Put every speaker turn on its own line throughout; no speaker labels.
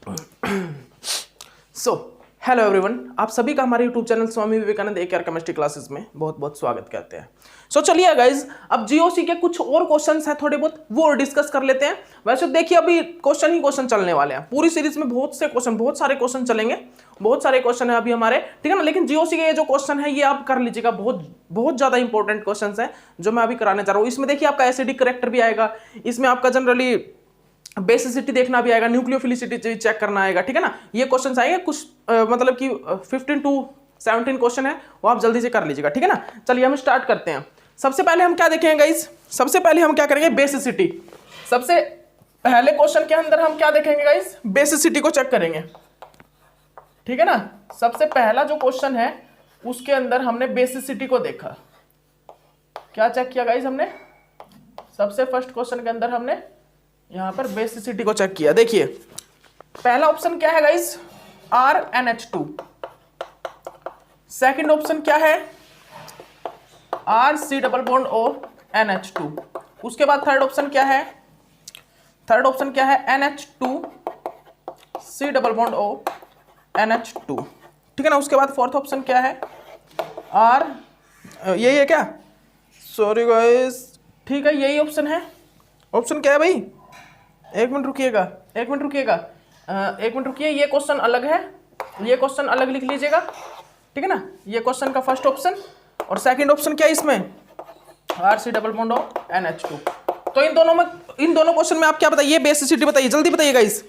So hello everyone, आप सभी का हमारे YouTube channel Swami Vivekananda AKR chemistry classes में बहुत बहुत स्वागत करते हैं। चलिए गाइज, अब जीओसी के कुछ और क्वेश्चंस हैं थोड़े बहुत, वो डिस्कस कर लेते हैं। वैसे देखिए अभी क्वेश्चन ही क्वेश्चन चलने वाले हैं, पूरी सीरीज में बहुत सारे क्वेश्चन चलेंगे, बहुत सारे क्वेश्चन है अभी हमारे, ठीक है ना। लेकिन जीओसी के ये जो क्वेश्चन है ये आप कर लीजिएगा, बहुत ज्यादा इंपॉर्टेंट क्वेश्चन है जो मैं अभी कराने जा रहा हूँ। इसमें देखिए आपका एसिडिक करेक्टर भी आएगा, इसमें आपका जनरली बेसिसिटी देखना भी आएगा, न्यूक्लियोफिलिसिटी चेक करना आएगा, ठीक है ना। ये क्वेश्चंस आएंगे कुछ मतलब कि 15 to 17 क्वेश्चन है, वो आप जल्दी से कर लीजिएगा, ठीक है ना। चलिए हम स्टार्ट करते हैं। सबसे पहले हम क्या देखेंगे गाइस, सबसे पहले हम क्या करेंगे, बेसिसिटी। सबसे पहले क्वेश्चन के अंदर हम क्या देखेंगे गाइस, बेसिसिटी को चेक करेंगे, ठीक है ना। सबसे पहला जो क्वेश्चन है उसके अंदर हमने बेसिसिटी को देखा, क्या चेक किया गाइस हमने, सबसे फर्स्ट क्वेश्चन के अंदर हमने यहां पर बेसिसिटी को चेक किया। देखिए पहला ऑप्शन क्या है गाइस, RnH2। सेकंड ऑप्शन क्या है, RC++O NH2। उसके बाद थर्ड ऑप्शन क्या है, NH2C++O NH2, ठीक है ना। उसके बाद फोर्थ ऑप्शन क्या है, यही है क्या, सॉरी गाइस, ठीक है यही ऑप्शन है। ऑप्शन क्या है भाई, एक मिनट रुकिए, ये क्वेश्चन अलग है, ये क्वेश्चन अलग लिख लीजिएगा, ठीक है ना। ये क्वेश्चन का फर्स्ट ऑप्शन और सेकंड ऑप्शन क्या है इसमें, RC++O NH2। तो इन दोनों क्वेश्चन में आप क्या बताइए, बेसिसिटी बताइए, जल्दी बताइए गाइस,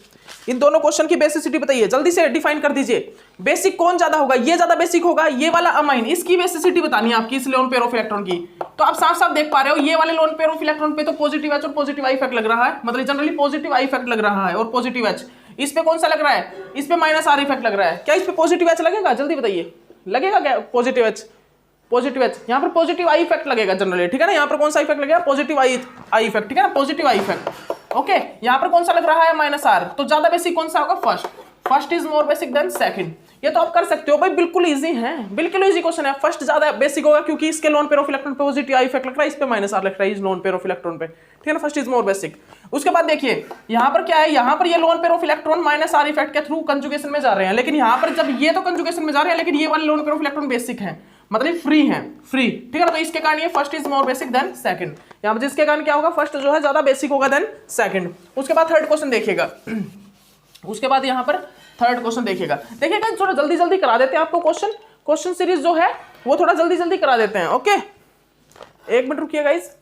इन दोनों क्वेश्चन की बेसिसिटी बताइए, जल्दी से डिफाइन कर दीजिए। बेसिक कौन ज्यादा होगा, ये ज्यादा बेसिक होगा, ये वाला अमाइन, इसकी बेसिसिटी बतानी है आपकी, इस लोन पेयर ऑफ इलेक्ट्रॉन की। तो आप साफ साफ देख पा रहे हो, ये वाले लोन पेयर ऑफ इलेक्ट्रॉन पे तो पॉजिटिव एच और पॉजिटिव आई इफेक्ट लग रहा है, मतलब जनरली पॉजिटिव आई इफेक्ट लग रहा है और पॉजिटिव एच। इस पे कौन सा लग रहा है, इस पे -R इफेक्ट लग रहा है। क्या इस पे पॉजिटिव एच लगेगा, जल्दी बताइए, लगेगा क्या पॉजिटिव एच, यहाँ पर पॉजिटिव आई इफेक्ट लगेगा जनरली, ठीक है ना। यहाँ पर कौन सा इफेक्ट लगेगा, पॉजिटिव आई इफेक्ट, ठीक है ना, पॉजिटिव आई इफेक्ट। ओके, यहाँ पर कौन सा लग रहा है, -R। तो ज्यादा बेसिक कौन सा होगा, first is more basic than second. ये तो आप कर सकते हो भाई, बिल्कुल इजी है, बिल्कुल इजी क्वेश्चन है। फर्स्ट ज्यादा बेसिक होगा क्योंकि इसके लोन पेयर ऑफ इलेक्ट्रॉन पे पॉजिटिव आई इफेक्ट लग रहा है, इस पे -R लग रहा है, इस लोन पेयर ऑफ इलेक्ट्रॉन पे, ठीक है ना। First is more basic. उसके बाद देखिए यहाँ पर क्या है, यहाँ पर ये loan pair of electron -R effect के थ्रू कंजुगेशन में जा रहे हैं, लेकिन यहाँ पर जब ये तो कंजुगेशन में जा रहे हैं, लेकिन ये वाले loan pair of electron basic है, मतलब फ्री है, ठीक है ना। तो इसके कारण ये first is more basic than second, यहाँ पर जिसके कारण क्या होगा, फर्स्ट जो है ज्यादा बेसिक होगा देन सेकंड। उसके बाद थर्ड क्वेश्चन देखिएगा, उसके बाद यहाँ पर थर्ड क्वेश्चन देखिएगा थोड़ा जल्दी करा देते हैं आपको, क्वेश्चन सीरीज जो है वो थोड़ा जल्दी करा देते हैं। ओके, एक मिनट रुकिए गाइस,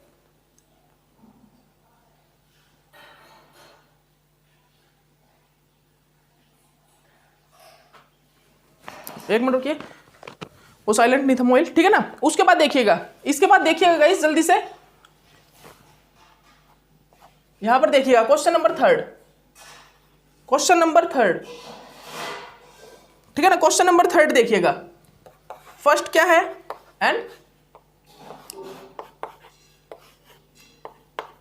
एक मिनट रुकिए, वो साइलेंट नहीं था मोबाइल, ठीक है ना। उसके बाद देखिएगा, इसके बाद देखिएगा गाइस जल्दी से, यहां पर देखिएगा क्वेश्चन नंबर थर्ड, ठीक है ना। क्वेश्चन नंबर थर्ड देखिएगा, फर्स्ट क्या है, एन,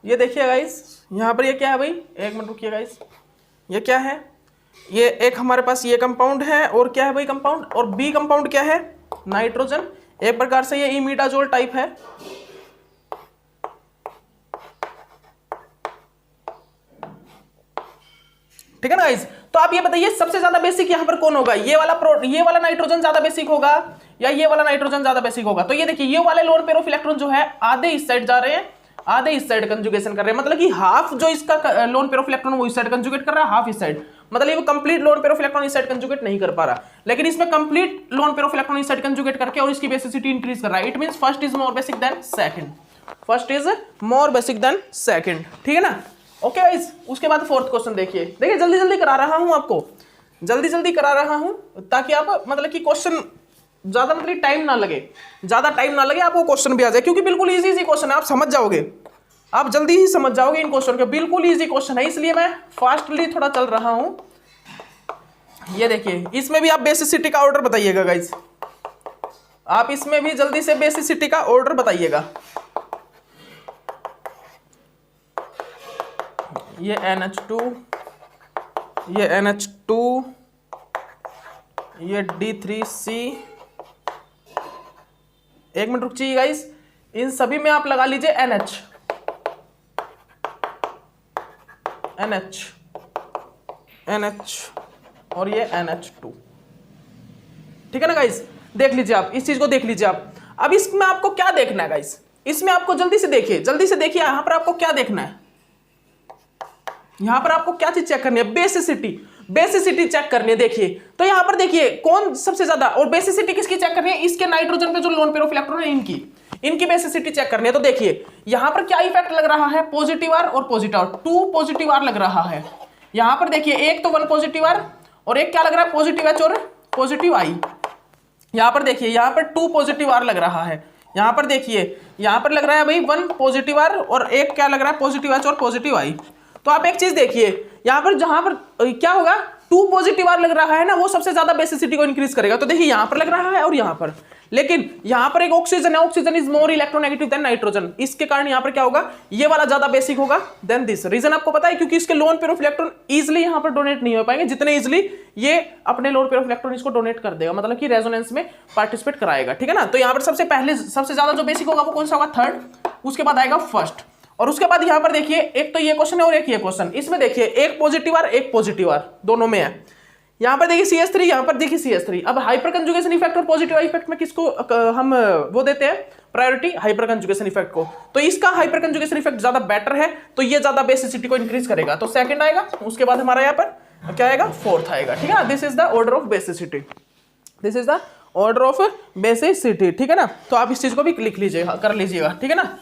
ये देखिए गाइस, यहां पर ये क्या है भाई, एक मिनट रुकिए गाइस, ये क्या है, ये एक हमारे पास ये कंपाउंड है, और क्या है भाई कंपाउंड, और बी कंपाउंड क्या है, नाइट्रोजन। एक प्रकार से ये इमिडाजोल टाइप है, ठीक है ना गाइस। तो आप ये बताइए सबसे ज्यादा बेसिक यहां पर कौन होगा, ये वाला नाइट्रोजन ज्यादा बेसिक होगा या ये वाला नाइट्रोजन ज्यादा बेसिक होगा। तो ये देखिए ये वाले लोन पेयर ऑफ इलेक्ट्रॉन जो है आधे इस साइड जा रहे हैं, आधे इस साइड कंजुगेशन कर रहे हैं, मतलब कि हाफ जो इसका लोन पेयर ऑफ इलेक्ट्रॉन वो इस साइड कंजुगेट कर रहा है, हाफ इस साइड, मतलब ये complete lone pair of electron इस साइड कंजुगेट नहीं कर पा रहा, लेकिन इसमें complete lone pair of electron इस साइड कंजुगेट करके और इसकी बेसिसिटी इंक्रीज कर रहा है। It means first is more basic than second, ठीक है ना। ओके गाइस, उसके बाद फोर्थ क्वेश्चन देखिए जल्दी करा रहा हूं आपको, जल्दी करा रहा हूं ताकि आप मतलब कि क्वेश्चन ज्यादा मतलब टाइम ना लगे, आपको क्वेश्चन भी आ जाए, क्योंकि बिल्कुल इजी क्वेश्चन है, आप समझ जाओगे, आप जल्दी ही समझ जाओगे इन क्वेश्चन के, बिल्कुल इजी क्वेश्चन है, इसलिए मैं फास्टली थोड़ा चल रहा हूं। ये देखिए इसमें भी आप बेसिसिटी का ऑर्डर बताइएगा गाइस, आप इसमें भी जल्दी से बेसिसिटी का ऑर्डर बताइएगा। ये NH2, ये D3C, एक मिनट रुक जाइए गाइस, इन सभी में आप लगा लीजिए NH NH और ये NH2। ठीक है ना गाइस, देख लीजिए आप इस चीज को, देख लीजिए आप। अब इसमें आपको क्या देखना है गाइस, इसमें आपको जल्दी से देखिए, जल्दी से देखिए यहां पर आपको क्या देखना है, यहां पर आपको क्या चीज चेक करनी है, बेसिसिटी, बेसिसिटी चेक करनी है। देखिए तो यहां पर देखिए कौन सबसे ज्यादा, और बेसिसिटी किसकी चेक करनी है, इसके नाइट्रोजन पे जो लोन पेयर ऑफ इलेक्ट्रॉन है इनकी बेसिसिटी चेक करनी है। तो देखिए यहां पर क्या इफेक्ट लग रहा है, पॉजिटिव आर और पॉजिटिव आर, 2 पॉजिटिव आर लग रहा है। यहां पर देखिए एक तो 1 पॉजिटिव आर और एक क्या लग रहा है, पॉजिटिव एच और पॉजिटिव आई। यहां पर देखिए यहां पर 2 पॉजिटिव आर लग रहा है, यहां पर देखिए यहां पर लग रहा है भाई 1 पॉजिटिव आर और एक क्या लग रहा है, पॉजिटिव एच और पॉजिटिव आई। तो आप एक चीज देखिए यहां पर, जहां पर क्या होगा, 2 पॉजिटिव आर लग रहा है ना, वो सबसे ज्यादा बेसिसिटी को इंक्रीज करेगा। तो देखिए यहां पर लग रहा है और यहां पर, लेकिन यहां पर एक ऑक्सीजन है, oxygen is more electronegative than nitrogen, इसके कारण यहां पर क्या होगा, ये वाला ज्यादा बेसिक होगा देन दिस। रीजन आपको पता है, क्योंकि इसके loan pair of electron easily यहां पर डोनेट नहीं हो पाएंगे जितने इजीली ये अपने लोन पेयर ऑफ इलेक्ट्रॉन इसको डोनेट कर देगा, मतलब कि रेजोनेंस में पार्टिसिपेट कराएगा। ठीक है ना, तो यहां पर सबसे पहले सबसे ज्यादा जो बेसिक होगा वो कौन सा होगा, थर्ड, उसके बाद आएगा फर्स्ट। और उसके बाद यहां पर देखिए एक तो ये क्वेश्चन है और एक ये क्वेश्चन, इसमें देखिए एक पॉजिटिव आर एक पॉजिटिव आर दोनों में है। यहां पर देखिए CH3, यहां पर देखिए CH3। अब हाइपर कंजुगेशन इफेक्ट और पॉजिटिव इफेक्ट में किसको हम वो देते हैं प्रायोरिटी, हाइपर कंजुगेशन इफेक्ट को। तो इसका हाइपर कंजुगेशन इफेक्ट ज्यादा बेटर है, तो ये ज्यादा बेसिसिटी को इंक्रीज करेगा, तो सेकंड आएगा। उसके बाद हमारा यहां पर क्या आएगा, फोर्थ आएगा। ठीक है ना, this is the order of basicity, this is the order of basicity. ठीक है ना, तो आप इस चीज को भी लिख लीजिएगा, कर लीजिएगा। ठीक है ना,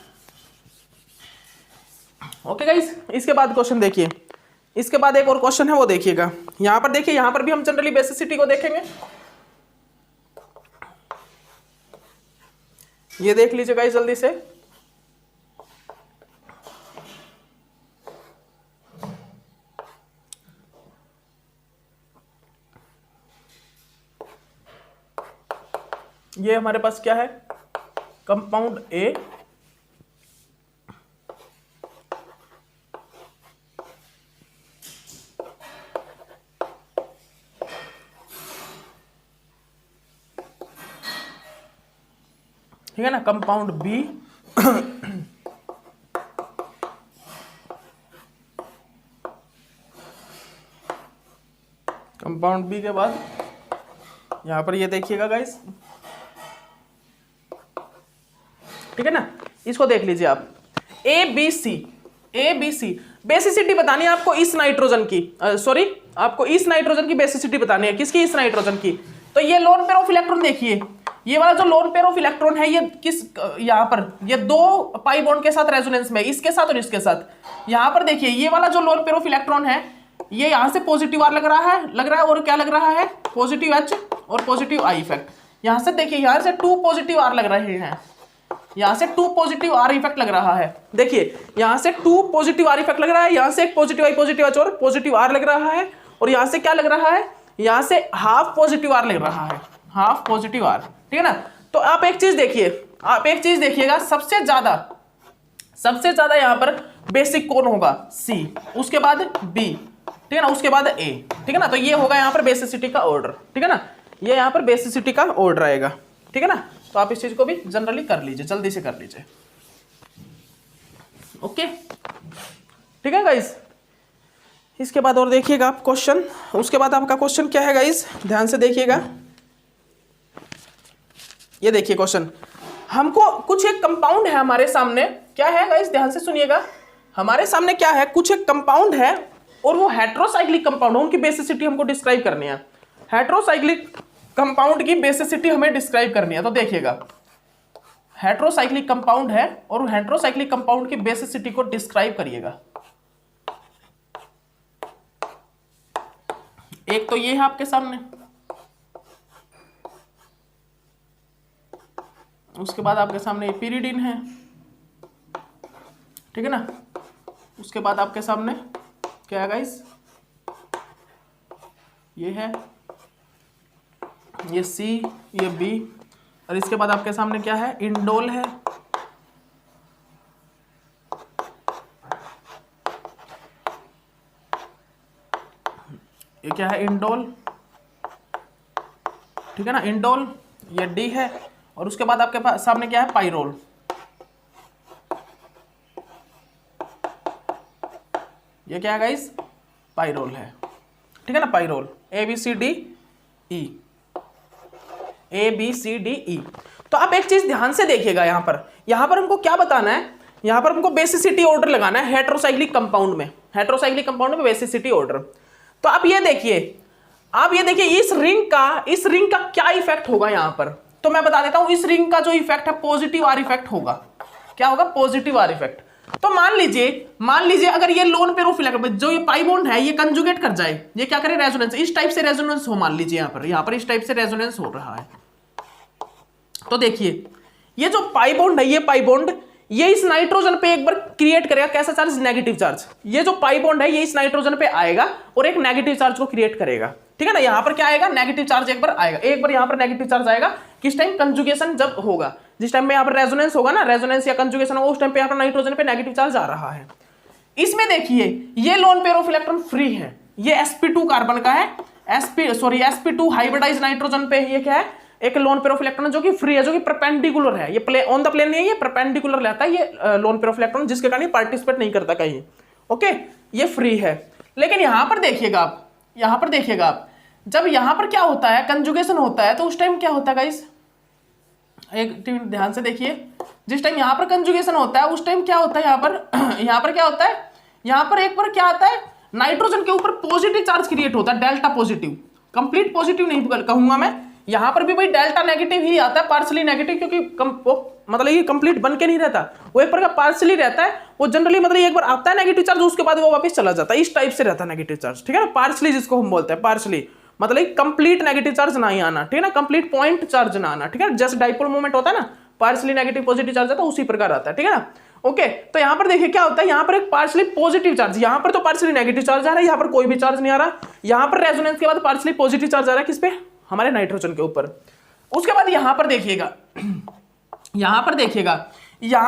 ओके गाइस। इसके बाद क्वेश्चन देखिए, इसके बाद एक और क्वेश्चन है वो देखिएगा। यहां पर देखिए, यहां पर भी हम जनरली बेसिसिटी को देखेंगे, ये देख लीजिए गाइस जल्दी से। ये हमारे पास क्या है, कंपाउंड ए, ठीक है ना, कंपाउंड बी, कंपाउंड बी के बाद यहां पर ये देखिएगा गाइस, ठीक है ना, इसको देख लीजिए आप, ए बी सी बेसिसिटी बतानी है आपको इस नाइट्रोजन की, सॉरी आपको इस नाइट्रोजन की बेसिसिटी बतानी है, किसकी, इस नाइट्रोजन की। तो ये लोन पेयर ऑफ इलेक्ट्रॉन देखिए, ये वाला जो लोन पेयर ऑफ इलेक्ट्रॉन है ये किस, यहां पर ये 2 पाई बॉन्ड के साथ रेजोनेंस में, इसके साथ और इसके साथ। यहां पर देखिए ये वाला जो लोन पेयर ऑफ इलेक्ट्रॉन है ये यहां से पॉजिटिव आर लग रहा है और क्या लग रहा है, पॉजिटिव एच और पॉजिटिव आई इफेक्ट। यहां से देखिए यहां से 2 पॉजिटिव आर लग रहे हैं, यहां से 2 पॉजिटिव आर इफेक्ट लग रहा है। देखिए यहां से 2 पॉजिटिव आर इफेक्ट लग रहा है, यहां से एक पॉजिटिव आई पॉजिटिव एच और पॉजिटिव आर लग रहा है, और यहां से क्या लग रहा है, यहां से हाफ पॉजिटिव आर लग रहा है, हाफ पॉजिटिव आर। ठीक है ना, तो आप एक चीज देखिए, आप एक चीज देखिएगा, सबसे ज्यादा यहां पर बेसिक कौन होगा, सी, उसके बाद बी, ठीक है ना, उसके बाद ए। ठीक है ना, तो ये होगा यहां पर बेसिसिटी का ऑर्डर। ठीक है ना, ये यहां पर बेसिसिटी का ऑर्डर आएगा। ठीक है ना, तो आप इस चीज को भी जनरली कर लीजिए, जल्दी से कर लीजिए। ओके, ठीक है गाइस। इसके बाद और देखिएगा आप क्वेश्चन, उसके बाद आपका क्वेश्चन क्या है गाइस, ध्यान से देखिएगा। ये देखिए क्वेश्चन, हमको कुछ एक कंपाउंड है हमारे सामने, क्या है गाइस, ध्यान से सुनिएगा। हमारे सामने क्या है, कुछ एक कंपाउंड है और वो हेट्रोसाइक्लिक कंपाउंड है, उनकी बेसिसिटी हमको डिस्क्राइब करनी है। हेट्रोसाइक्लिक कंपाउंड की बेसिसिटी हमें डिस्क्राइब करनी है। तो देखिएगा हेट्रोसाइक्लिक कंपाउंड है और हेट्रोसाइक्लिक कंपाउंड की बेसिसिटी को डिस्क्राइब करिएगा। एक तो ये है आपके सामने, उसके बाद आपके सामने पिरिडिन है, ठीक है ना, उसके बाद आपके सामने क्या है गाइस, ये है, ये सी, ये बी, और इसके बाद आपके सामने क्या है, इंडोल है, ये क्या है, इंडोल, ठीक है ना, इंडोल, ये डी है, और उसके बाद आपके पास सामने क्या है, पाइरोल, ये क्या है गाइस, पाइरोल है। ठीक है ना, पाइरोल ABCDE, ABCDE। तो आप एक चीज ध्यान से देखिएगा, यहां पर हमको क्या बताना है, यहां पर हमको बेसिसिटी ऑर्डर लगाना है हेटेरोसाइक्लिक कंपाउंड में, हेटेरोसाइक्लिक कंपाउंड में बेसिसिटी ऑर्डर। तो आप ये देखिए इस रिंग का क्या इफेक्ट होगा यहां पर। तो मैं बता देता हूं, इस रिंग का जो इफेक्ट है पॉजिटिव आर इफेक्ट होगा। क्या होगा? Positive are effect. तो मान लीजिए अगर ये लोन पेयर ऑफ इलेक्ट्रॉन जो ये पाई बॉन्ड है ये कंजुगेट कर जाए, ये क्या करे? रेजोनेंस, इस टाइप से रेजोनेंस हो, मान लीजिए यहां पर इस टाइप से रेजोनेंस हो रहा है। तो देखिए ये जो पाई बॉन्ड है, ये पाई बॉन्ड ये इस नाइट्रोजन पे एक बार क्रिएट करेगा कैसा चार्ज? Negative charge. ये जो पाई बॉन्ड है ये इस नाइट्रोजन पे आएगा और एक नेगेटिव चार्ज को क्रिएट करेगा, ठीक है ना। यहां पर क्या आएगा? नेगेटिव चार्ज एक बार आएगा, एक बार यहां पर नेगेटिव चार्ज आएगा। किस टाइम? कंजुगेशन जब होगा, जिस टाइम में यहां पर रेजोनेंस होगा ना, रेजोनेंस या कंजुगेशन होगा, उस टाइम पे यहां पर नाइट्रोजन पे नेगेटिव चार्ज आ रहा है। इसमें देखिए ये loan pair of electron free है, ये sp2 कार्बन का है, sp2 हाइब्रिडाइज्ड नाइट्रोजन पे ये क्या है? एक लोन पेयर ऑफ इलेक्ट्रॉन जो कि फ्री है, जो कि परपेंडिकुलर है, ये ऑन द प्लेन नहीं है, ये परपेंडिकुलर रहता है ये लोन पेयर ऑफ इलेक्ट्रॉन, जिसके कारण पार्टिसिपेट नहीं करता कहीं। ओके, ये फ्री है। लेकिन यहां पर देखिएगा आप, जब यहां पर क्या होता है? कंजुगेशन होता है, तो उस टाइम क्या होता है गाइस? एक ध्यान से देखिए, जिस टाइम यहां पर कंजुगेशन होता है उस टाइम क्या होता है? यहां पर क्या होता है? यहां पर एक बार क्या आता है? नाइट्रोजन के ऊपर पॉजिटिव चार्ज क्रिएट होता है, डेल्टा पॉजिटिव। कंप्लीट पॉजिटिव नहीं कहूंगा मैं, यहां पर भी भाई डेल्टा नेगेटिव ही आता है, पार्शली नेगेटिव, क्योंकि मतलब ये कंप्लीट बन के नहीं रहता, वो एक प्रकार पार्शली रहता है। वो जनरली मतलब एक बार आता है नेगेटिव चार्ज, उसके बाद वो वापस चला जाता है, इस टाइप से रहता है नेगेटिव चार्ज, ठीक है ना। पार्शली जिसको हम बोलते हैं, पार्शली मतलब कंप्लीट नेगेटिव चार्ज ना ही आना, ठीक है ना, कंप्लीट पॉइंट चार्ज ना आना, ठीक है। जस्ट डाइपोल मोमेंट होता है ना, पार्शली नेगेटिव पॉजिटिव चार्ज आता है, उसी प्रकार आता है, ठीक है ना। ओके, तो यहां पर देखिए क्या होता है, यहां पर एक पार्शली पॉजिटिव चार्ज, यहां पर तो पार्शली नेगेटिव चार्ज आ रहा है, यहां पर कोई भी चार्ज नहीं आ रहा, यहां पर रेजोनेंस के बाद पार्शली पॉजिटिव चार्ज आ रहा है, किस पे? हमारे नाइट्रोजन के ऊपर। उसके बाद यहां पर देखिएगा यहां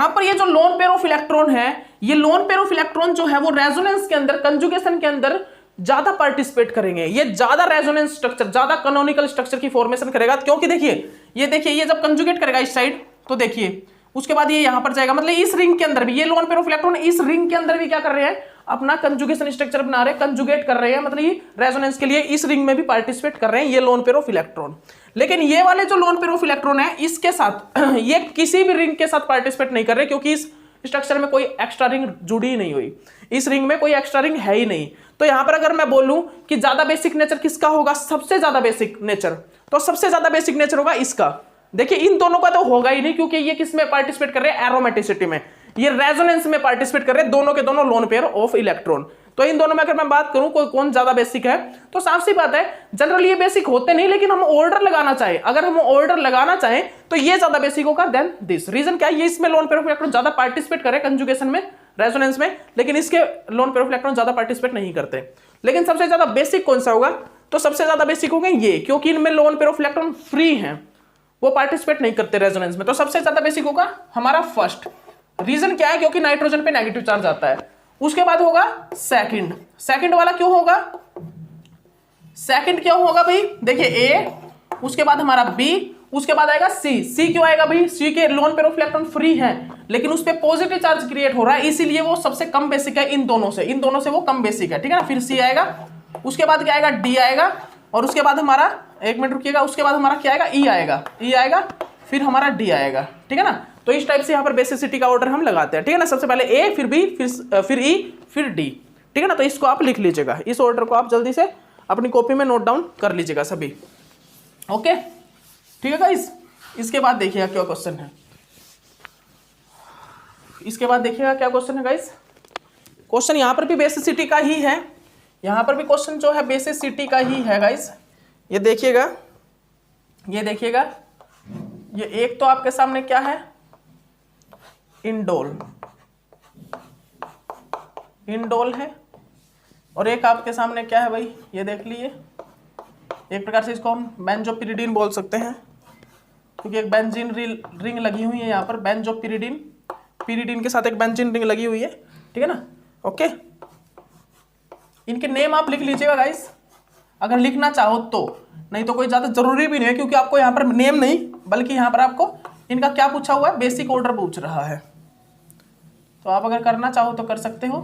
पर ये जो लोन पेयर ऑफ इलेक्ट्रॉन है, ये लोन पेयर ऑफ इलेक्ट्रॉन जो है वो रेजोनेंस के अंदर, कंजुगेशन के अंदर ज्यादा पार्टिसिपेट करेंगे, ये ज्यादा रेजोनेंस स्ट्रक्चर, ज्यादा कैनोनिकल स्ट्रक्चर की फॉर्मेशन करेगा। क्योंकि देखिए ये जब कंजुगेट करेगा इस साइड, तो देखिए उसके बाद ये यहां पर जाएगा, मतलब इस रिंग के अंदर भी ये लोन पेयर ऑफ इलेक्ट्रॉन इस रिंग के अंदर भी क्या कर रहे हैं? अपना कंजुगेशन स्ट्रक्चर बना रहे हैं, कंजुगेट कर रहे हैं, मतलब ये रेजोनेंस के लिए इस रिंग में भी पार्टिसिपेट कर रहे हैं ये लोन पेयर ऑफ इलेक्ट्रॉन। लेकिन ये वाले जो लोन पेयर ऑफ इलेक्ट्रॉन है, इसके साथ ये किसी भी रिंग के साथ पार्टिसिपेट नहीं कर रहे, क्योंकि इस स्ट्रक्चर में कोई एक्स्ट्रा रिंग जुड़ी ही नहीं हुई, इस रिंग में कोई एक्स्ट्रा रिंग है ही नहीं। तो यहां पर अगर मैं बोलूं कि ज्यादा बेसिक नेचर किसका होगा? सबसे ज्यादा बेसिक नेचर, तो सबसे ज्यादा बेसिक नेचर होगा इसका। देखिए इन दोनों का तो होगा ही नहीं, क्योंकि ये किस में पार्टिसिपेट कर रहे हैं? एरोमेटिसिटी में, ये रेजोनेंस में पार्टिसिपेट कर रहे हैं, दोनों के दोनों लोन पेयर ऑफ इलेक्ट्रॉन। तो इन दोनों में अगर मैं बात करूं कौन ज्यादा बेसिक है, तो साफ सी बात है जनरली ये बेसिक होते नहीं, लेकिन हम ऑर्डर लगाना चाहें, अगर हम ऑर्डर लगाना चाहें तो ये ज्यादा बेसिक होगा देन दिस। रीजन क्या है? ये इसमें लोन पेयर ऑफ इलेक्ट्रॉन ज्यादा पार्टिसिपेट करे कंजुगेशन में, रेजोनेंस में, लेकिन इसके लोन पेयर ऑफ इलेक्ट्रॉन ज्यादा पार्टिसिपेट नहीं करते। लेकिन सबसे ज्यादा बेसिक कौन सा होगा? तो सबसे ज्यादा बेसिक होगा ये, क्योंकि इनमें loan pair of electron free है, वो पार्टिसिपेट नहीं करते रेजोनेंस में। तो सबसे ज्यादा बेसिक होगा हमारा फर्स्ट। रीजन क्या है? क्योंकि नाइट्रोजन पे नेगेटिव चार्ज आता है। उसके बाद होगा सेकंड वाला क्यों होगा? सेकंड क्यों होगा भाई? देखिए ए, उसके बाद हमारा बी, उसके बाद आएगा सी क्यों आएगा भाई? सी के loan pair of electron free है, लेकिन उस पे पॉजिटिव चार्ज क्रिएट हो रहा है, इसीलिए वो सबसे कम बेसिक है इन दोनों से वो कम बेसिक है, ठीक है ना। फिर सी आएगा, उसके बाद क्या आएगा? डी आएगा, और उसके बाद हमारा, एक मिनट रुकिएगा, उसके बाद हमारा क्या आएगा? ई आएगा, फिर हमारा डी आएगा, ठीक है ना। तो इस टाइप से यहाँ पर बेसिसिटी का ऑर्डर हम लगाते हैं, ठीक है ना। सबसे पहले ए, फिर बी, फिर ई, फिर डी, ठीक है ना। तो इसको आप लिख लीजिएगा, इस ऑर्डर को आप जल्दी से अपनी कॉपी में नोट डाउन कर लीजिएगा सभी। ओके, ठीक है गाइस। इसके बाद देखिएगा क्या क्वेश्चन है, गाइस। क्वेश्चन यहाँ पर भी बेसिसिटी का ही है, यहाँ पर भी क्वेश्चन जो है बेसिसिटी का ही है गाइस। ये देखिएगा, ये एक तो आपके सामने क्या है? इंडोल है, और एक आपके सामने क्या है भाई? ये देख लीजिए, एक प्रकार से इसको हम बेंजोपिरिडीन बोल सकते हैं, क्योंकि एक बेंजीन रिंग लगी हुई है यहाँ पर, पिरिडीन के साथ एक बेंजीन रिंग लगी हुई है, ठीक है ना। ओके, इनके नेम आप लिख लीजिएगा गाइस, अगर लिखना चाहो तो, नहीं तो कोई ज्यादा जरूरी भी नहीं है, क्योंकि आपको यहाँ पर नेम नहीं, बल्कि यहाँ पर आपको इनका क्या पूछा हुआ है? बेसिक ऑर्डर पूछ रहा है। तो आप अगर करना चाहो तो कर सकते हो।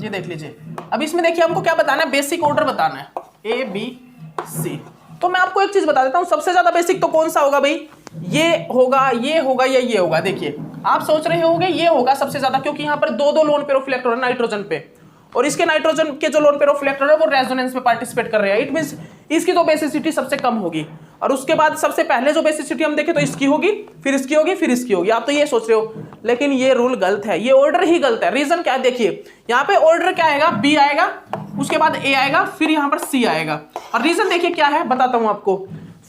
ये देख लीजिए। अब इसमें देखिए हमको क्या बताना है, बेसिक ऑर्डर बताना है, ए बी सी। तो मैं आपको एक चीज बता देता हूं, सबसे ज्यादा बेसिक तो कौन सा होगा भाई, ये होगा, ये होगा या ये होगा। देखिए आप सोच रहे होंगे ये होगा सबसे ज्यादा, क्योंकि यहाँ पर दो लोन पेयर ऑफ इलेक्ट्रॉन है नाइट्रोजन पे, और इसके नाइट्रोजन के जो लोन पेयर ऑफ इलेक्ट्रॉन है वो रेजोनेंस में पार्टिसिपेट कर रहे हैं। इट मींस इसकी तो बेसिसिटी सबसे कम होगी, और उसके बाद सबसे पहले जो बेसिसिटी हम देखें तो इसकी होगी, फिर इसकी होगी, फिर इसकी होगी। आप तो ये सोच रहे हो, लेकिन ये रूल गलत है, ये ऑर्डर ही गलत है। रीजन क्या है, देखिए यहाँ पे ऑर्डर क्या आएगा, बी आएगा, उसके बाद ए आएगा, फिर यहाँ पर सी आएगा। और रीजन देखिए क्या है, बताता हूं आपको।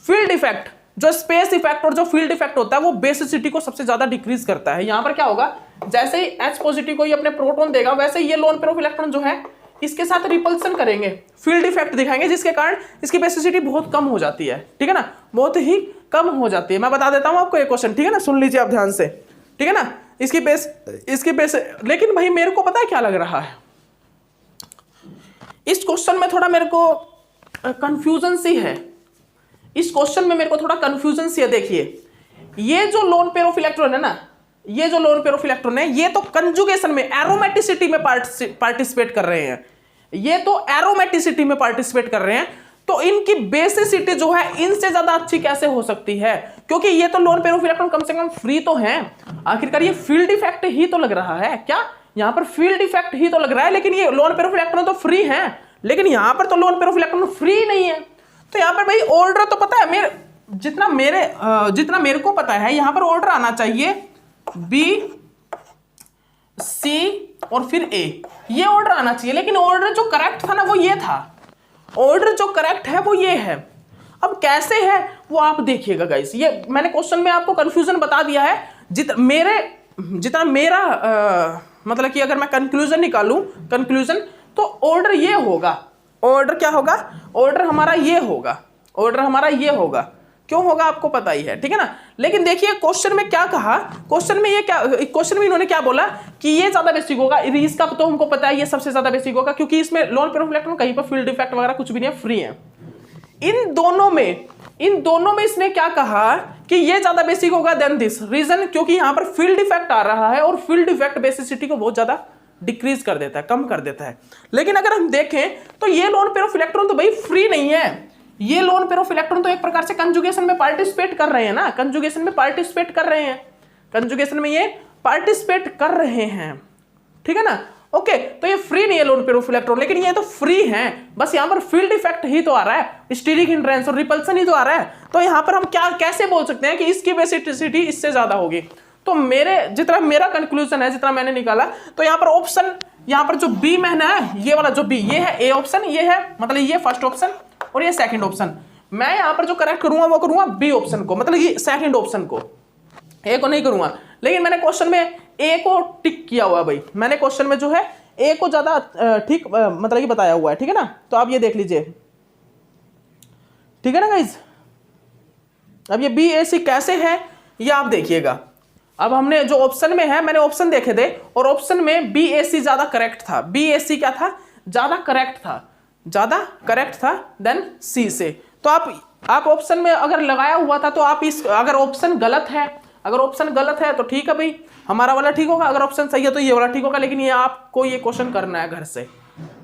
फील्ड इफेक्ट, जो स्पेस इफेक्ट और जो फील्ड इफेक्ट होता है वो बेसिसिटी को सबसे ज्यादा डिक्रीज करता है। यहाँ पर क्या होगा, जैसे ही H पॉजिटिव को ये अपने प्रोटॉन देगा, वैसे ये लोन पेयर ऑफ इलेक्ट्रॉन जो है इसके साथ रिपल्सन करेंगे, फील्ड इफेक्ट दिखाएंगे, जिसके कारण इसकी बेसिसिटी बहुत कम हो जाती है। ठीक है ना, बहुत ही कम हो जाती है। मैं बता देता हूं आपको एक क्वेश्चन, ठीक है ना, सुन लीजिए आप ध्यान से, ठीक है ना। इसकी बेस लेकिन भाई मेरे को पता है क्या लग रहा है, इस क्वेश्चन में थोड़ा मेरे को कंफ्यूजन सी है। इस क्वेश्चन में मेरे को थोड़ा कंफ्यूजन सी है। देखिए ये जो लोन पेयर ऑफ इलेक्ट्रॉन है ना, ये जो लोन पेयर ऑफ इलेक्ट्रॉन है, ये तो कंजुगेशन में एरोमेटिसिटी में पार्टिसिपेट कर रहे हैं, ये तो एरोमेटिसिटी में पार्टिसिपेट कर रहे हैं। तो इनकी बेसिसिटी जो है इनसे ज्यादा अच्छी कैसे हो सकती है, क्योंकि ये तो लोन पेयर ऑफ इलेक्ट्रॉन कम से कम फ्री तो हैं। आखिरकार ये फील्ड इफेक्ट ही तो लग रहा है, क्या यहां पर फील्ड इफेक्ट ही तो लग रहा है, लेकिन ये लोन पेयर ऑफ इलेक्ट्रॉन तो फ्री है, लेकिन यहां पर तो loan pair of electron free नहीं है। तो यहां पर भाई ऑर्डर तो पता है, जितना मेरे को पता है, यहां पर ऑर्डर आना चाहिए बी सी और फिर ए, ये ऑर्डर आना चाहिए। लेकिन ऑर्डर जो करेक्ट था ना वो ये था, ऑर्डर जो करेक्ट है वो ये है। अब कैसे है वो आप देखिएगा गाइस, ये मैंने क्वेश्चन में आपको कंफ्यूजन बता दिया है। जितना मेरा मतलब कि अगर मैं कंक्लूजन निकालूं, कंक्लूजन तो ऑर्डर ये होगा। ऑर्डर क्या होगा, ऑर्डर हमारा ये होगा, ऑर्डर हमारा ये होगा। क्यों होगा आपको पता ही है, ठीक है ना। लेकिन देखिए क्वेश्चन में क्या कहा, क्वेश्चन में इन्होंने क्या बोला कि ये ज्यादा बेसिक होगा। इसका तो हमको पता है ये सबसे ज्यादा बेसिक होगा, क्योंकि इसमें लोन पेयर ऑफ इलेक्ट्रॉन कहीं पर फील्ड इफेक्ट वगैरह कुछ भी नहीं है, फ्री है। इन दोनों में इसने क्या कहा कि ये ज्यादा बेसिक होगा देन दिस। रीजन, क्योंकि यहां पर फील्ड इफेक्ट आ रहा है, और फील्ड इफेक्ट बेसिसिटी को बहुत ज्यादा डिक्रीज कर देता है, कम कर देता है। लेकिन अगर हम देखें तो ये लोन पेयर ऑफ इलेक्ट्रॉन तो भाई फ्री नहीं है, ये लोन पेयर ऑफ इलेक्ट्रॉन तो एक प्रकार से कंजुगेशन में पार्टिसिपेट कर रहे हैं ना, कंजुगेशन में पार्टिसिपेट कर रहे हैं, कंजुगेशन में ये पार्टिसिपेट कर रहे हैं, ठीक है ना। ओके, तो ये फ्री नहीं है लोन पेयर ऑफ इलेक्ट्रॉन, लेकिन ये तो फ्री हैं, बस यहाँ पर फील्ड इफेक्ट ही तो आ रहा है, स्टीरिक हिंड्रेंस और रिपल्सन ही तो आ रहा है। तो यहाँ पर हम कैसे बोल सकते हैं कि इसकी बेसिसिटी इससे ज्यादा होगी। तो मेरा कंक्लूजन है, जितना मैंने निकाला, तो यहाँ पर ऑप्शन, यहाँ पर जो बी में है, ये वाला जो बी, ये है ए ऑप्शन, ये है मतलब ये फर्स्ट ऑप्शन और ये सेकंड ऑप्शन। मैं यहाँ पर जो करेक्ट करूंगा वो करूंगा बी ऑप्शन को, मतलब ये सेकंड ऑप्शन को, ए को नहीं करूंगा। लेकिन मैंने क्वेश्चन में ए को टिक किया हुआ है भाई, मैंने क्वेश्चन में जो है ए को ज्यादा ठीक मतलब कि बताया हुआ है, ठीक है ना। तो आप ये देख लीजिए, ठीक है ना गाइज। अब ये बी ए सी कैसे है ये आप देखिएगा। अब हमने जो ऑप्शन में है, मैंने ऑप्शन देखे थे, और ऑप्शन में बी ए सी ज्यादा करेक्ट था। बी ए सी क्या था, ज्यादा करेक्ट था देन सी से। तो आप ऑप्शन में अगर लगाया हुआ था तो आप अगर ऑप्शन गलत है तो ठीक है भाई, हमारा वाला ठीक होगा, अगर ऑप्शन सही है तो ये वाला ठीक होगा। लेकिन ये आपको ये क्वेश्चन करना है घर से,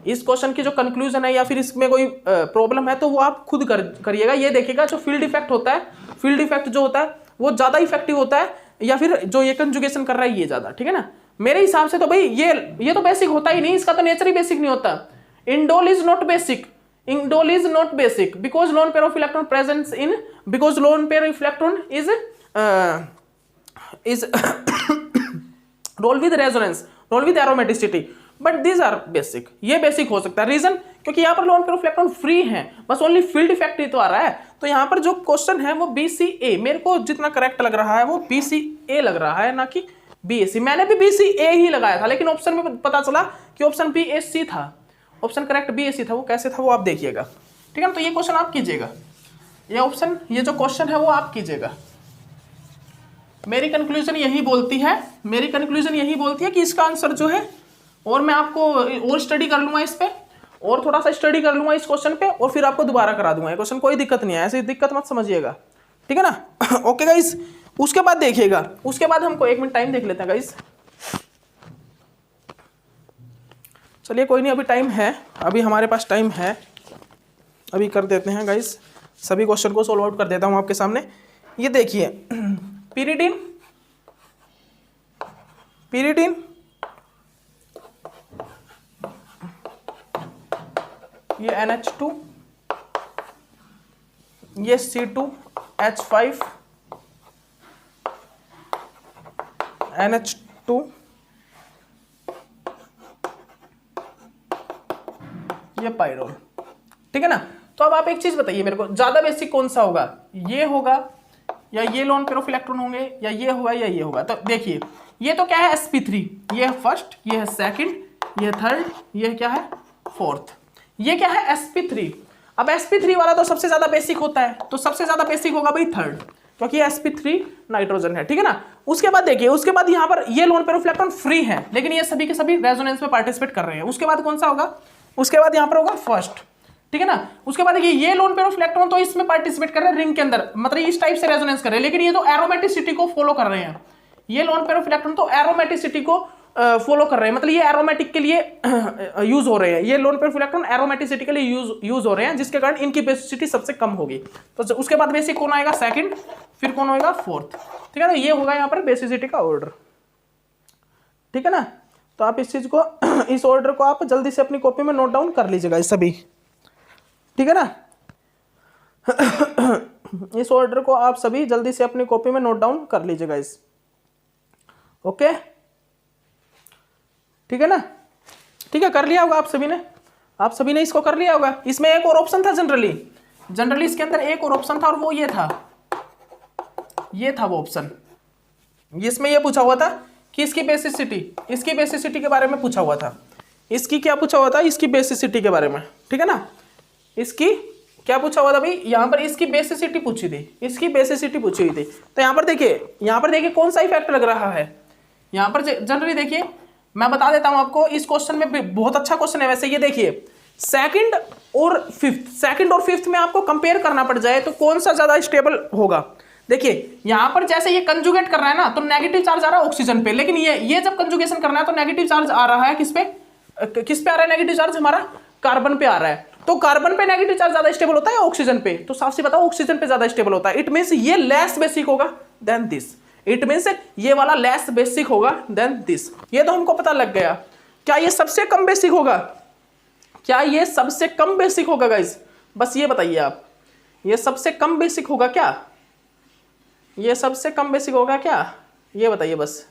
इस क्वेश्चन की जो कंक्लूजन है या फिर इसमें कोई प्रॉब्लम है तो वो आप खुद करिएगा। ये देखिएगा जो फील्ड इफेक्ट होता है, फील्ड इफेक्ट जो होता है वो ज्यादा इफेक्टिव होता है, या फिर जो ये कंजुगेशन कर रहा है ये ज्यादा, ठीक है ना। मेरे हिसाब से तो भाई ये तो बेसिक होता ही नहीं, इसका तो नेचर ही बेसिक नहीं होता। Indole is not basic, because lone pair of electron presents in, because lone pair of electron is roll with resonance, roll with aromaticity, but these are basic। ये बेसिक हो सकता है। रीजन, क्योंकि यहाँ पर loan pair of electron free है, बस only field effect ही तो आ रहा है। तो यहाँ पर जो क्वेश्चन है वो BCA, मेरे को जितना करेक्ट लग रहा है वो BCA लग रहा है, ना कि BAC। मैंने भी BCA ही लगाया था, लेकिन ऑप्शन में पता चला कि ऑप्शन BAC था, ऑप्शन करेक्ट BAC था। वो कैसे था वो आप देखिएगा, ठीक है ना। तो ये क्वेश्चन आप कीजिएगा, ये जो क्वेश्चन है वो आप कीजिएगा। मेरी कंक्लूजन यही बोलती है कि इसका आंसर जो है, और मैं आपको और स्टडी कर लूंगा इस पे, और थोड़ा सा स्टडी कर लूंगा इस क्वेश्चन पे, और फिर आपको दोबारा करा दूंगा ये क्वेश्चन। कोई दिक्कत नहीं है, ऐसी दिक्कत मत समझिएगा, ठीक है ना। ओके गाइस, उसके बाद देखिएगा, उसके बाद हमको 1 मिनट टाइम देख लेते हैं गाइस। चलिए कोई नहीं, अभी टाइम है, अभी हमारे पास टाइम है, अभी कर देते हैं गाइस, सभी क्वेश्चन को सोल्व आउट कर देता हूँ आपके सामने। ये देखिए पीरिडिन, पीरिडिन ये NH2, ये C2H5 NH2, ये पाइरोल, ठीक है ना। तो अब आप एक चीज बताइए मेरे को, ज्यादा बेसिक कौन सा होगा, ये होगा या ये लोन पेयर ऑफ इलेक्ट्रॉन होंगे, या ये होगा या ये होगा। तो देखिए ये तो क्या है sp3, ये है फर्स्ट, ये है सेकंड, ये है थर्ड, ये क्या है फोर्थ, ये क्या है sp3। अब sp3 वाला तो सबसे ज्यादा बेसिक होता है, तो सबसे ज्यादा बेसिक होगा भाई थर्ड, क्योंकि ये sp3 नाइट्रोजन है, ठीक है ना। उसके बाद देखिए, उसके बाद यहाँ पर ये loan pair of electron free है, लेकिन ये सभी के सभी रेजोनेंस में पार्टिसिपेट कर रहे हैं। उसके बाद कौन सा होगा, उसके बाद यहाँ पर होगा फर्स्ट, ठीक है ना। उसके बाद देखिए ये लोन पेयर ऑफ इलेक्ट्रॉन तो इसमें पार्टिसिपेट कर रहे हैं रिंग के अंदर, मतलब इस टाइप से रेजोनेंस कर रहे हैं, लेकिन ये तो एरोमेटिसिटी को फॉलो कर रहे हैं। ये लोन पेयर ऑफ इलेक्ट्रॉन तो एरोमेटिसिटी को फॉलो कर रहे हैं, मतलब ये एरोमेटिक के लिए यूज हो रहे हैं, ये loan pair of electron aromaticity के लिए यूज हो रहे हैं, जिसके कारण इनकी बेसिसिटी सबसे कम होगी। तो उसके बाद बेसिक कौन आएगा, सेकंड, फिर कौन होगा फोर्थ, ठीक है ना। ये होगा यहाँ पर बेसिसिटी का ऑर्डर, ठीक है ना। तो आप इस चीज को इस ऑर्डर को आप जल्दी से अपनी कॉपी में नोट डाउन कर लीजिएगा इस सभी, ठीक है ना। इस ऑर्डर को आप सभी जल्दी से अपनी कॉपी में नोट डाउन कर लीजिएगा इस, ओके, ठीक है ना। ठीक है, कर लिया होगा आप सभी ने इसको कर लिया होगा। इसमें एक और ऑप्शन था जनरली इसके अंदर एक और ऑप्शन था, और वो ये था वो ऑप्शन, इसमें ये पूछा हुआ था कि इसकी बेसिसिटी के बारे में पूछा हुआ था। इसकी क्या पूछा हुआ था, इसकी बेसिसिटी के बारे में, ठीक है ना। इसकी क्या पूछा हुआ था भाई, यहाँ पर इसकी बेसिसिटी पूछी थी, इसकी बेसिसिटी पूछी हुई थी। तो यहाँ पर देखिए कौन सा इफेक्ट लग रहा है। यहाँ पर जनरली देखिए, मैं बता देता हूं आपको, इस क्वेश्चन में बहुत अच्छा क्वेश्चन है वैसे। ये देखिए सेकंड और फिफ्थ में आपको कंपेयर करना पड़ जाए तो कौन सा ज्यादा स्टेबल होगा। देखिए यहां पर जैसे ये कंजुगेट कर रहा है ना, तो नेगेटिव चार्ज आ रहा है ऑक्सीजन पे, लेकिन ये जब कंजुगेशन करना है तो नेगेटिव चार्ज आ रहा है किस पे आ रहा है, नेगेटिव चार्ज हमारा कार्बन पे आ रहा है। तो कार्बन पे नेगेटिव चार्ज ज्यादा स्टेबल होता है या ऑक्सीजन पे, तो साफ सी बताओ ऑक्सीजन पे ज्यादा स्टेबल होता है। इट मींस ये लेस बेसिक होगा देन दिस, इट मींस ये वाला लेस बेसिक होगा देन दिस। ये तो हमको पता लग गया। क्या ये सबसे कम बेसिक होगा, क्या ये सबसे कम बेसिक होगा गाइस, बस ये बताइए आप, ये सबसे कम बेसिक होगा क्या, ये सबसे कम बेसिक होगा क्या, ये बताइए बस।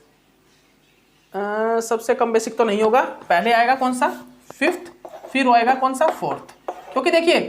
सबसे कम बेसिक तो नहीं होगा, पहले आएगा कौन सा फिफ्थ, फिर आएगा कौन सा फोर्थ। क्योंकि देखिए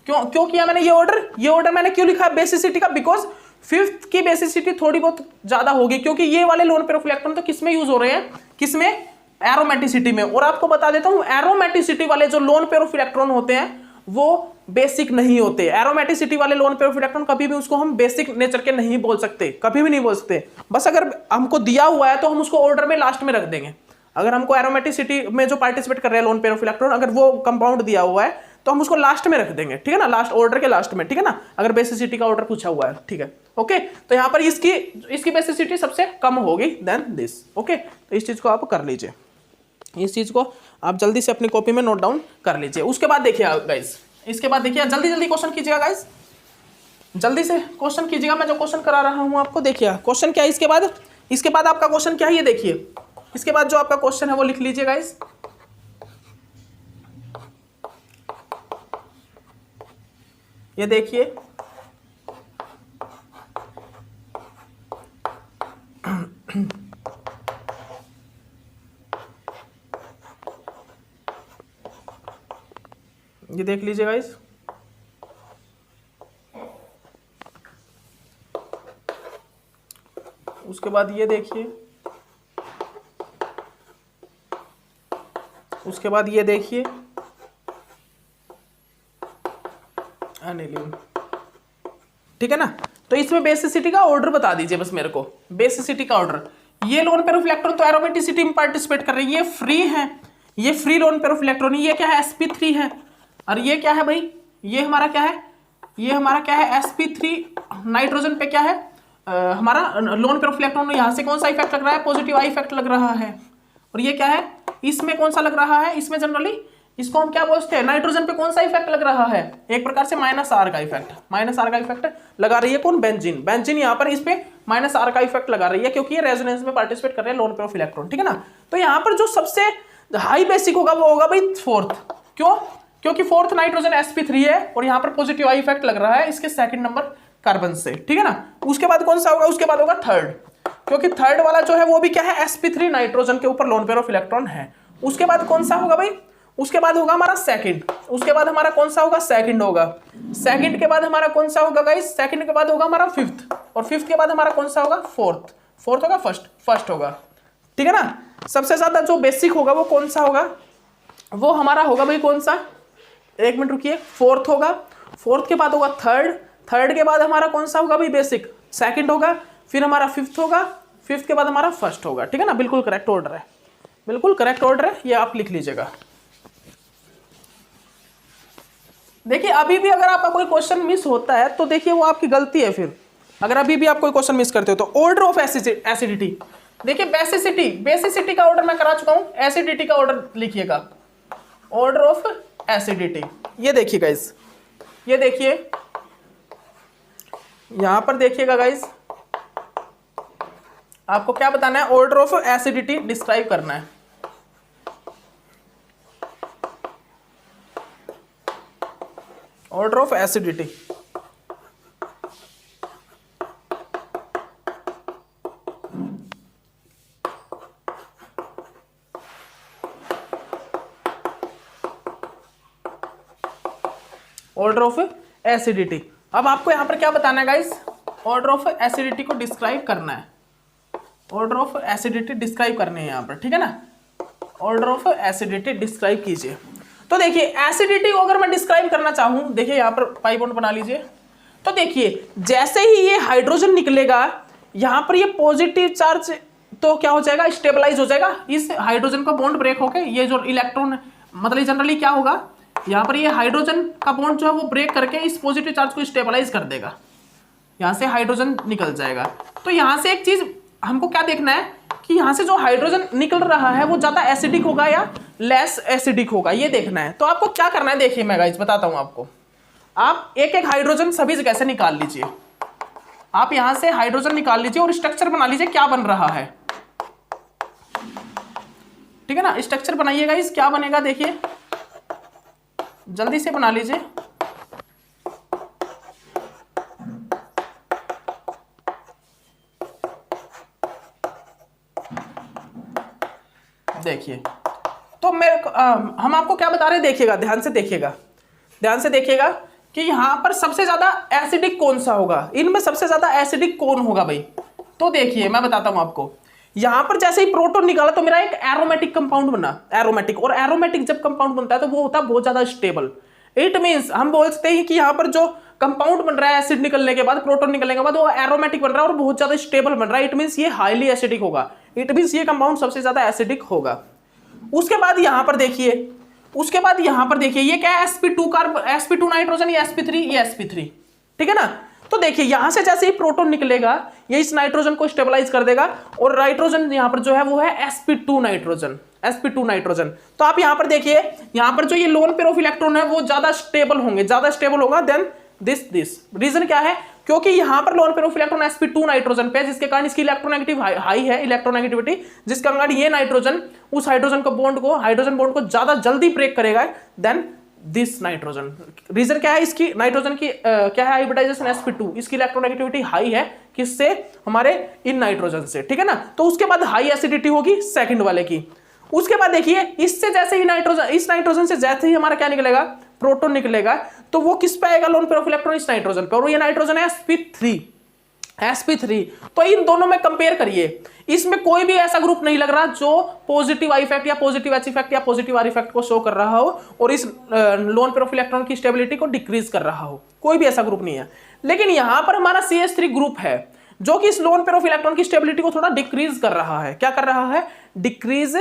क्यों किया मैंने ये ऑर्डर मैंने क्यों लिखा है बेसिसिटी का, बिकॉज फिफ्थ की बेसिसिटी थोड़ी बहुत ज्यादा होगी, क्योंकि ये वाले लोन पेयर ऑफ इलेक्ट्रॉन तो किसमें यूज हो रहे हैं, किसमें, एरोमेटिसिटी में। और आपको बता देता हूं, एरोमेटिसिटी वाले जो लोन पेयर ऑफ इलेक्ट्रॉन होते हैं वो बेसिक नहीं होते। एरोमेटिसिटी वाले लोन पेयर ऑफ इलेक्ट्रॉन कभी भी उसको हम बेसिक नेचर के नहीं बोल सकते, कभी भी नहीं बोल सकते। बस अगर हमको दिया हुआ है तो हम उसको ऑर्डर में लास्ट में रख देंगे। अगर हमको एरोमेटिसिटी में जो पार्टिसिपेट कर रहे हैं लोन पेयर ऑफ इलेक्ट्रॉन, अगर वो कंपाउंड दिया हुआ है तो हम उसको लास्ट में रख देंगे, ठीक है ना, लास्ट ऑर्डर के लास्ट में, ठीक है ना, अगर बेसिसिटी का ऑर्डर पूछा हुआ है, ठीक है, ओके। तो यहाँ पर इसकी बेसिसिटी सबसे कम होगी देन दिस, ओके। तो इस चीज को आप कर लीजिए, इस चीज को आप जल्दी से अपनी कॉपी में नोट डाउन कर लीजिए। उसके बाद देखिए गाइस, इसके बाद देखिए जल्दी क्वेश्चन कीजिएगा गाइस, जल्दी से क्वेश्चन कीजिएगा। मैं जो क्वेश्चन करा रहा हूं आपको, देखिए क्वेश्चन क्या है इसके बाद आपका क्वेश्चन क्या है, ये देखिए इसके बाद जो आपका क्वेश्चन है वो लिख लीजिए गाइस। ये देखिए ये देख लीजिए गाइस, उसके बाद ये देखिए, उसके बाद ये देखिए एनिलीन, ठीक है ना। तो इसमें बेसिसिटी का ऑर्डर बता दीजिए बस मेरे को, बेसिसिटी का ऑर्डर। ये लोन पेयर ऑफ इलेक्ट्रॉन तो एरोमेटिसिटी में पार्टिसिपेट कर रही है, ये फ्री है, ये free loan pair of electron. ये क्या है, sp3 है, और ये क्या है भाई, ये हमारा क्या है, ये हमारा क्या है sp3 नाइट्रोजन पे क्या है हमारा लोन पेयर ऑफ इलेक्ट्रॉन। यहां से कौन सा इफेक्ट लग रहा है, पॉजिटिव आई इफेक्ट लग रहा है। और ये क्या है, इसमें कौन सा लग रहा है, इसमें जनरली इसको हम क्या बोलते हैं, नाइट्रोजन पे कौन सा इफेक्ट लग रहा है, एक प्रकार से -R का इफेक्ट, -R का इफेक्ट लगा रही है कौन, बेंजीन। बेंजीन यहाँ पर इस पे -R का इफेक्ट लगा रही है क्योंकि ये रेजोनेंस में पार्टिसिपेट कर रहे हैं लोन पेयर ऑफ इलेक्ट्रॉन, ठीक है ना। तो यहाँ पर जो सबसे हाई बेसिक होगा वो होगा भाई फोर्थ। क्यों? क्योंकि फोर्थ नाइट्रोजन sp3 है और यहाँ पर पॉजिटिव आई इफेक्ट लग रहा है इसके सेकंड नंबर कार्बन से, ठीक है ना। उसके बाद कौन सा होगा, उसके बाद होगा थर्ड, क्योंकि थर्ड वाला जो है वो भी क्या है, sp3 नाइट्रोजन के ऊपर लोन पेयर ऑफ इलेक्ट्रॉन है। उसके बाद कौन सा होगा भाई, उसके बाद होगा हमारा सेकंड। उसके बाद हमारा कौन सा होगा, सेकंड होगा। सेकंड के बाद हमारा कौन सा होगा गाइस, सेकंड के बाद होगा हमारा फिफ्थ, और फिफ्थ के बाद हमारा कौन सा होगा, फोर्थ। फोर्थ होगा फर्स्ट होगा, ठीक है ना। सबसे ज्यादा जो बेसिक होगा वो कौन सा होगा, वो हमारा होगा भाई कौन सा, एक मिनट रुकिए, फोर्थ होगा। फोर्थ के बाद होगा थर्ड, थर्ड के बाद हमारा कौन सा होगा भाई, बेसिक, सेकंड होगा, फिर हमारा फिफ्थ होगा, फिफ्थ के बाद हमारा फर्स्ट होगा, ठीक है ना। बिल्कुल करेक्ट ऑर्डर है, बिल्कुल करेक्ट ऑर्डर है, ये आप लिख लीजिएगा। देखिए अभी भी अगर आपका कोई क्वेश्चन मिस होता है तो देखिए वो आपकी गलती है। फिर अगर अभी भी आप कोई क्वेश्चन मिस करते हो तो ऑर्डर ऑफ एसिडिटी, देखिए बेसिसिटी का ऑर्डर मैं करा चुका हूं, एसिडिटी का ऑर्डर लिखिएगा, ऑर्डर ऑफ एसिडिटी। ये देखिए गाइस, ये देखिए यहां पर देखिएगा गाइस, आपको क्या बताना है, ऑर्डर ऑफ एसिडिटी डिस्क्राइब करना है। Order of acidity, order of acidity. अब आपको यहां पर क्या बताना है गाइस, ऑर्डर ऑफ एसिडिटी को डिस्क्राइब करना है, ऑर्डर ऑफ एसिडिटी डिस्क्राइब करनी है यहां पर, ठीक है ना। ऑर्डर ऑफ एसिडिटी डिस्क्राइब कीजिए। तो देखिए एसिडिटी को अगर मैं डिस्क्राइब करना चाहूं, देखिए यहां पर पाई बॉन्ड बना लीजिए। तो देखिए जैसे ही ये हाइड्रोजन निकलेगा यहां पर ये पॉजिटिव चार्ज तो क्या हो जाएगा, स्टेबलाइज हो जाएगा। इस हाइड्रोजन का बॉन्ड ब्रेक होकर ये जो इलेक्ट्रॉन, मतलब जनरली क्या होगा, यहां पर ये हाइड्रोजन का बॉन्ड जो है वो ब्रेक करके इस पॉजिटिव चार्ज को स्टेबलाइज कर देगा, यहां से हाइड्रोजन निकल जाएगा। तो यहां से एक चीज हमको क्या देखना है कि यहां से जो हाइड्रोजन निकल रहा है वो ज्यादा एसिडिक होगा या लेस एसिडिक होगा, ये देखना है। तो आपको क्या करना है, देखिए मैं गाइस बताता हूं आपको। आप एक एक हाइड्रोजन सभी जगह से निकाल लीजिए, आप यहां से हाइड्रोजन निकाल लीजिए और स्ट्रक्चर बना लीजिए क्या बन रहा है, ठीक है ना। स्ट्रक्चर बनाइएगा, इस क्या बनेगा देखिए, जल्दी से बना लीजिए। देखिए तो हम आपको क्या बता रहे हैं, देखिएगा ध्यान से देखिएगा, ध्यान से देखिएगा कि यहां पर सबसे ज्यादा एसिडिक कौन सा होगा, इनमें सबसे ज्यादा एसिडिक कौन होगा भाई। तो देखिए मैं बताता हूं आपको, यहां पर जैसे ही प्रोटॉन निकाला तो मेरा एक एरोमेटिक कंपाउंड बना, एरोमेटिक, और एरोमेटिक जब कंपाउंड बनता है तो वो होता है बहुत ज्यादा स्टेबल। इट मींस हम बोल सकते हैं कि यहां पर जो कंपाउंड बन रहा है एसिड निकलने के बाद, प्रोटॉन निकलने के बाद, वो एरोमेटिक बन रहा है और बहुत ज्यादा स्टेबल बन रहा है। इट मींस ये हाईली एसिडिक होगा, इट मींस ये कंपाउंड सबसे ज्यादा एसिडिक होगा। उसके बाद यहां पर देखिए, उसके बाद यहां पर देखिए ये क्या है, sp2 नाइट्रोजन, ये sp3, ये sp3, ठीक है ना। तो देखिए यहां से जैसे ही प्रोटॉन निकलेगा ये इस नाइट्रोजन को स्टेबलाइज कर देगा, और नाइट्रोजन यहां पर जो है वो है sp2 नाइट्रोजन, sp2 नाइट्रोजन। तो आप यहां पर देखिए, यहां पर जो ये लोन पेयर ऑफ इलेक्ट्रॉन है वो ज्यादा स्टेबल होंगे, ज्यादा स्टेबल होगा देन दिस। रीजन क्या है, क्योंकि यहां पर loan pair of electron sp2 nitrogen पे, जिसके कारण इसकी इलेक्ट्रोनेगेटिव हाई है, इलेक्ट्रोनेगेटिविटी, जिसके कारण ये नाइट्रोजन उस हाइड्रोजन को बॉन्ड को, हाइड्रोजन बॉन्ड को ज्यादा जल्दी ब्रेक करेगा देन दिस नाइट्रोजन। रीजन क्या है, इसकी नाइट्रोजन की क्या है, हाइब्रिडाइजेशन sp2, इसकी इलेक्ट्रोनेगेटिविटी हाई है, किससे, हमारे इन नाइट्रोजन से, ठीक है ना। तो उसके बाद हाई एसिडिटी होगी सेकंड वाले की। उसके बाद देखिए इससे जैसे ही नाइट्रोजन, इस नाइट्रोजन से जैसे ही हमारा क्या निकलेगा, प्रोटॉन निकलेगा, तो वो किस पे आएगा, लोन पेयर ऑफ इलेक्ट्रॉन इस नाइट्रोजन पे, और ये नाइट्रोजन है sp3। तो इन दोनों में कंपेयर करिए, इसमें कोई भी ऐसा ग्रुप नहीं लग रहा जो पॉजिटिव आई इफेक्ट या पॉजिटिव एच इफेक्ट या पॉजिटिव आर इफेक्ट को शो कर रहा हो और इस लोन पेयर ऑफ इलेक्ट्रॉन की स्टेबिलिटी को डिक्रीज कर रहा हो, कोई भी ऐसा ग्रुप नहीं है। लेकिन यहां पर हमारा CH3 ग्रुप है जो कि इस लोन पेयर ऑफ इलेक्ट्रॉन की स्टेबिलिटी को थोड़ा डिक्रीज कर रहा है। क्या कर रहा है, डिक्रीज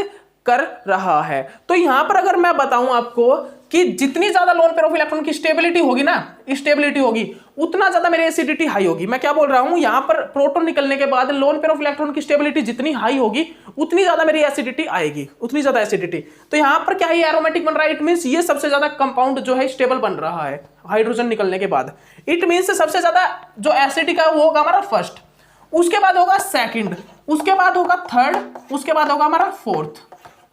कर रहा है। तो यहां पर अगर मैं बताऊं आपको कि जितनी ज्यादा लोन पेयर ऑफ इलेक्ट्रॉन की स्टेबिलिटी होगी ना, स्टेबिलिटी होगी, उतना ज्यादा मेरी एसिडिटी हाई होगी। मैं क्या बोल रहा हूं, यहां पर प्रोटॉन निकलने के बाद लोन पेयर ऑफ इलेक्ट्रॉन की स्टेबिलिटी जितनी हाई होगी उतनी ज्यादा मेरी एसिडिटी आएगी, उतनी ज्यादा एसिडिटी। तो यहां पर क्या है, एरोमेटिक बन रहा है, इट मींस ये सबसे ज्यादा कंपाउंड जो है स्टेबल बन रहा है हाइड्रोजन निकलने के बाद। इट मींस सबसे ज्यादा जो एसिडिक है वो होगा हमारा फर्स्ट, उसके बाद होगा सेकंड, उसके बाद होगा थर्ड, उसके बाद होगा हमारा फोर्थ।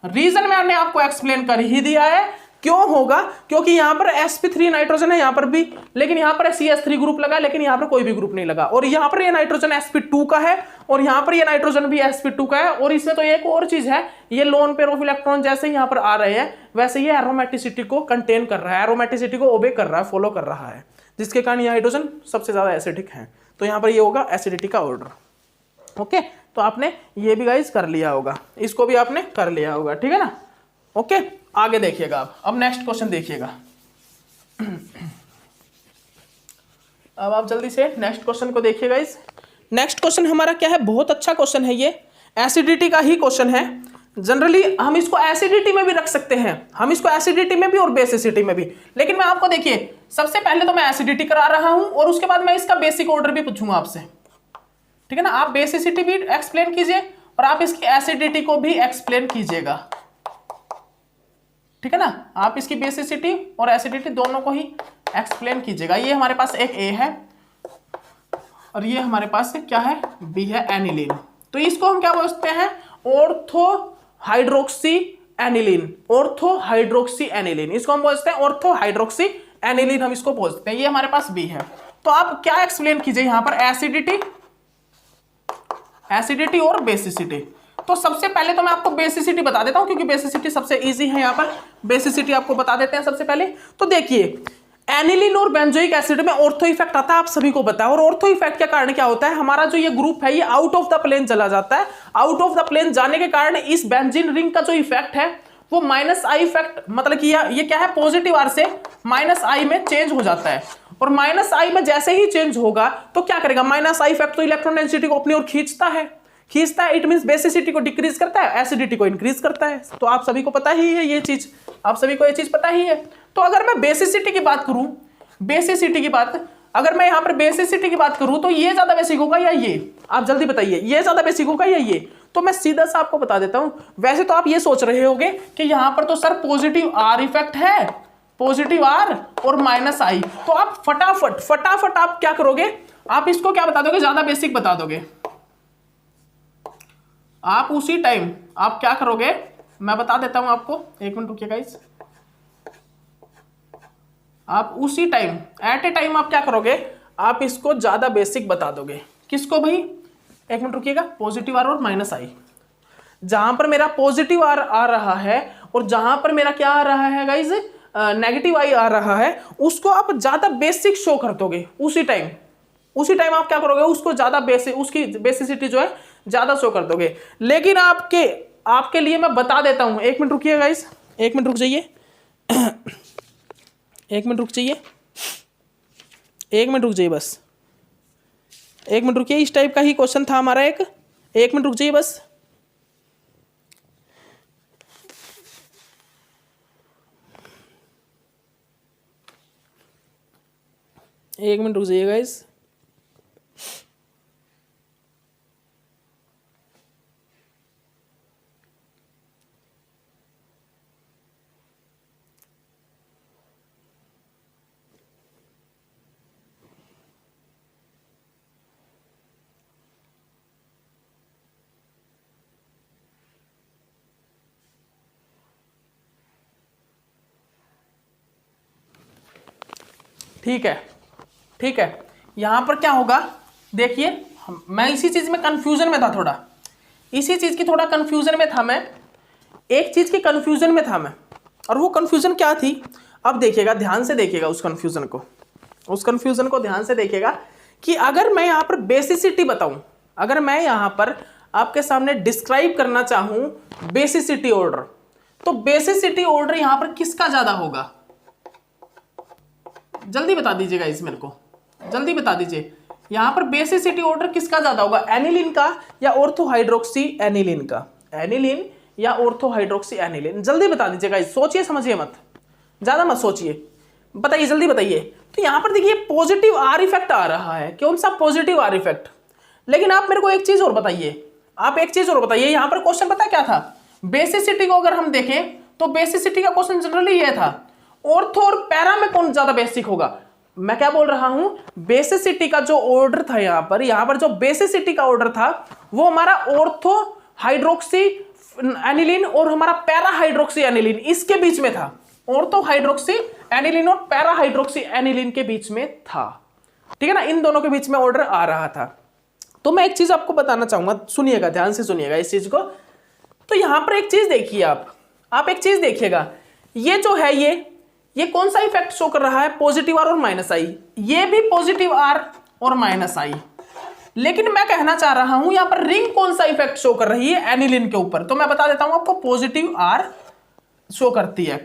रीजन मैंने आपको एक्सप्लेन कर ही दिया है, क्यों होगा, क्योंकि यहां पर sp3 नाइट्रोजन है, यहां पर भी, लेकिन यहां पर CS3 ग्रुप लगा, लेकिन यहां पर कोई भी ग्रुप नहीं लगा। और यहां पर ये नाइट्रोजन sp2 का है, और यहां पर ये नाइट्रोजन भी sp2 का है। और इसमें तो एक और चीज है, ये लोन पेयर ऑफ इलेक्ट्रॉन जैसे यहां पर आ रहे हैं वैसे ये एरोमेटिसिटी को कंटेन कर रहा है, एरोमेटिसिटी को ओबे कर रहा है, फॉलो कर रहा है, जिसके कारण ये हाइड्रोजन सबसे ज्यादा एसिडिक है। तो यहां पर ये होगा एसिडिटी का ऑर्डर। ओके, तो आपने ये भी गाइस कर लिया होगा, इसको भी आपने कर लिया होगा, ठीक है ना। ओके, आगे देखिएगा आप, अब नेक्स्ट क्वेश्चन देखिएगा। अब आप जल्दी से नेक्स्ट क्वेश्चन को देखिएगा। इस नेक्स्ट क्वेश्चन हमारा क्या है, बहुत अच्छा क्वेश्चन है, ये एसिडिटी का ही क्वेश्चन है। जनरली हम इसको एसिडिटी में भी रख सकते हैं, हम इसको एसिडिटी में भी और बेसिसिटी में भी, लेकिन मैं आपको देखिए सबसे पहले तो मैं एसिडिटी करा रहा हूं और उसके बाद मैं इसका बेसिक ऑर्डर भी पूछूंगा आपसे, ठीक है ना। आप बेसिसिटी भी एक्सप्लेन कीजिए और आप इसकी एसिडिटी को भी एक्सप्लेन कीजिएगा, ठीक है ना। आप इसकी बेसिसिटी और एसिडिटी दोनों को ही एक्सप्लेन कीजिएगा। ये हमारे पास एक ए है और ये हमारे पास क्या है, बी है, एनिलीन। तो इसको हम क्या बोलते हैं, ortho hydroxy aniline, ortho hydroxy aniline, इसको हम बोलते हैं ऑर्थो हाइड्रोक्सी एनिलीन, हम इसको बोलते हैं। ये हमारे पास बी है। तो आप क्या एक्सप्लेन कीजिए यहां पर, एसिडिटी, एसिडिटी और बेसिसिटी। तो सबसे पहले तो मैं आपको बेसिसिटी बता देता हूं, क्योंकि बेसिसिटी सबसे इजी है। यहां पर बेसिसिटी आपको बता देते हैं सबसे पहले। तो देखिए, एनिलीन और बेंजोइक एसिड में ऑर्थो इफेक्ट आता है, आप सभी को पता है। और ऑर्थो इफेक्ट के कारण क्या होता है, हमारा जो ये ग्रुप है ये आउट ऑफ द प्लेन चला जाता है। आउट ऑफ द प्लेन जाने के कारण इस बेंजीन रिंग का जो इफेक्ट है वो -I इफेक्ट, मतलब कि ये क्या है, पॉजिटिव R से -I में चेंज हो जाता है। और -I में जैसे ही चेंज होगा तो क्या करेगा, -I इफेक्ट तो इलेक्ट्रॉन डेंसिटी को अपनी ओर खींचता है, इट मींस बेसिसिटी को डिक्रीज करता है, एसिडिटी को इंक्रीज करता है। तो आप सभी को पता ही है ये चीज, आप सभी को ये चीज पता ही है। तो अगर मैं बेसिसिटी की बात करूं, बेसिसिटी की बात, अगर मैं यहां पर बेसिसिटी की बात करूं तो ये ज्यादा बेसिक होगा या ये, आप जल्दी बताइए, ये ज्यादा बेसिक होगा या ये। तो मैं सीधा सा आपको बता देता हूं। वैसे तो आप ये सोच रहे होगे कि यहां पर तो सर पॉजिटिव R इफेक्ट है, पॉजिटिव R और -I, तो आप फटाफट आप क्या करोगे, आप इसको क्या बता दोगे, ज्यादा बेसिक बता दोगे। आप उसी टाइम आप क्या करोगे, मैं बता देता हूं आपको, एक मिनट रुकिएगा गाइस। आप उसी टाइम, एट ए टाइम आप क्या करोगे, आप इसको ज्यादा बेसिक बता दोगे। किसको भाई, एक मिनट रुकिएगा, पॉजिटिव R और -I। जहां पर मेरा पॉजिटिव R आ रहा है और जहां पर मेरा क्या आ रहा है गाइज, नेगेटिव I आ रहा है, उसको आप ज्यादा बेसिक शो कर दोगे उसी टाइम। उसी टाइम आप क्या करोगे, उसको ज्यादा बेसिक, उसकी बेसिसिटी जो है ज्यादा शो कर दोगे। लेकिन आपके लिए मैं बता देता हूं, एक मिनट रुकिए गाइस, एक मिनट रुक जाइए, एक मिनट रुक जाइए, एक मिनट रुक जाइए, बस एक मिनट रुकिए। इस टाइप का ही क्वेश्चन था हमारा एक मिनट रुक जाइए बस। एक मिनट रुक जाइए गाइस। ठीक है, यहां पर क्या होगा, देखिए मैं इसी चीज में कंफ्यूजन में था, थोड़ा इसी चीज की थोड़ा कंफ्यूजन में था मैं, एक चीज की कंफ्यूजन में था मैं, और वो कंफ्यूजन क्या थी, अब देखिएगा, ध्यान से देखिएगा उस कंफ्यूजन को ध्यान से देखिएगा कि अगर मैं यहां पर बेसिसिटी बताऊं, अगर मैं यहां पर आपके सामने डिस्क्राइब करना चाहूं बेसिसिटी ऑर्डर, तो बेसिसिटी ऑर्डर यहां पर किसका ज्यादा होगा, जल्दी बता दीजिएगा इस, मेरे को जल्दी बता दीजिए, यहां पर बेसिसिटी ऑर्डर किसका ज्यादा होगा, एनिलीन का या ऑर्थो हाइड्रोक्सी एनिलीन का, एनिलीन या ऑर्थो हाइड्रोक्सी एनिलीन, जल्दी बता दीजिएगा, सोचिए समझिए मत, ज्यादा मत सोचिए, बताइए जल्दी बताइए। तो यहां पर देखिए पॉजिटिव आर इफेक्ट आ रहा है, कौन सा पॉजिटिव आर इफेक्ट। लेकिन आप मेरे को एक चीज और बताइए, आप एक चीज और बताइए, यहां पर क्वेश्चन पता है क्या था, बेसिसिटी को अगर हम देखें तो बेसिसिटी का क्वेश्चन जनरली ये था, ऑर्थो और पैरा में कौन ज्यादा बेसिक होगा। मैं क्या बोल रहा हूं, बेसिसिटी का जो ऑर्डर था यहां पर जो बेसिसिटी का ऑर्डर था वो हमारा ऑर्थो हाइड्रोक्सी एनिलीन और हमारा पैरा हाइड्रोक्सी एनिलीन इसके बीच में था। ऑर्थो हाइड्रोक्सी एनिलीन और पैरा हाइड्रोक्सी एनिलीन के बीच में था, ठीक है ना, इन दोनों के बीच में ऑर्डर आ रहा था। तो मैं एक चीज आपको बताना चाहूंगा, सुनिएगा ध्यान से सुनिएगा इस चीज को। तो यहां पर एक चीज देखिए, आप एक चीज देखिएगा, ये जो है ये कौन सा इफेक्ट शो कर रहा है, पॉजिटिव आर और माइनस आई, ये भी पॉजिटिव आर और माइनस आई। लेकिन मैं कहना चाह रहा हूं यहां पर रिंग कौन सा इफेक्ट शो कर रही है, एनिलीन के ऊपर। तो मैं बता देता हूं आपको, पॉजिटिव आर शो करती है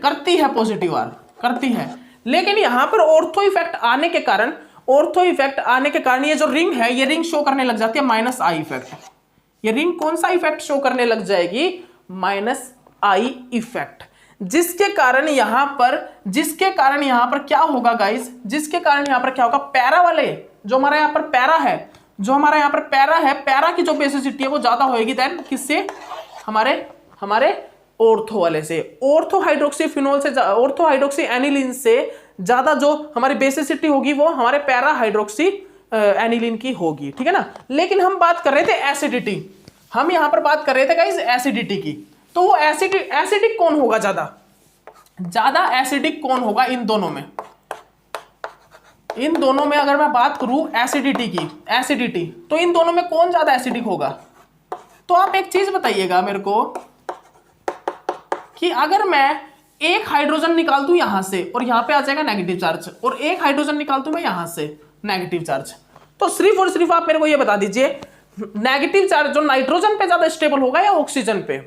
पॉजिटिव आर करती है। लेकिन यहां पर ऑर्थो इफेक्ट आने के कारण ये जो रिंग है ये रिंग शो करने लग जाती है माइनस आई इफेक्ट। ये रिंग कौन सा इफेक्ट शो करने लग जाएगी, माइनस आई इफेक्ट, जिसके कारण यहां पर क्या होगा गाइस, जिसके कारण यहां पर क्या होगा, पैरा वाले जो हमारा यहां पर पैरा है, पैरा की जो बेसिसिटी है वो ज्यादा होगी देन किससे, हमारे ऑर्थो वाले से, ऑर्थो हाइड्रोक्सी एनिलीन से ज्यादा जो हमारी बेसिसिटी होगी वो हमारे पैरा हाइड्रोक्सी एनिलीन की होगी, ठीक है ना। लेकिन हम बात कर रहे थे एसिडिटी, हम यहां पर बात कर रहे थे गाइस एसिडिटी की। तो वो एसिडिक कौन होगा, ज्यादा एसिडिक कौन होगा इन दोनों में अगर मैं बात करूं एसिडिटी, तो इन दोनों में कौन ज्यादा एसिडिक होगा। तो आप एक चीज बताइएगा मेरे को कि अगर मैं एक हाइड्रोजन निकाल दूं यहां से और यहां पे आ जाएगा नेगेटिव चार्ज, और एक हाइड्रोजन निकाल दूं मैं यहां से नेगेटिव चार्ज, तो सिर्फ और सिर्फ आप मेरे को ये बता दीजिए नेगेटिव चार्ज जो नाइट्रोजन पे ज्यादा स्टेबल होगा या ऑक्सीजन पे।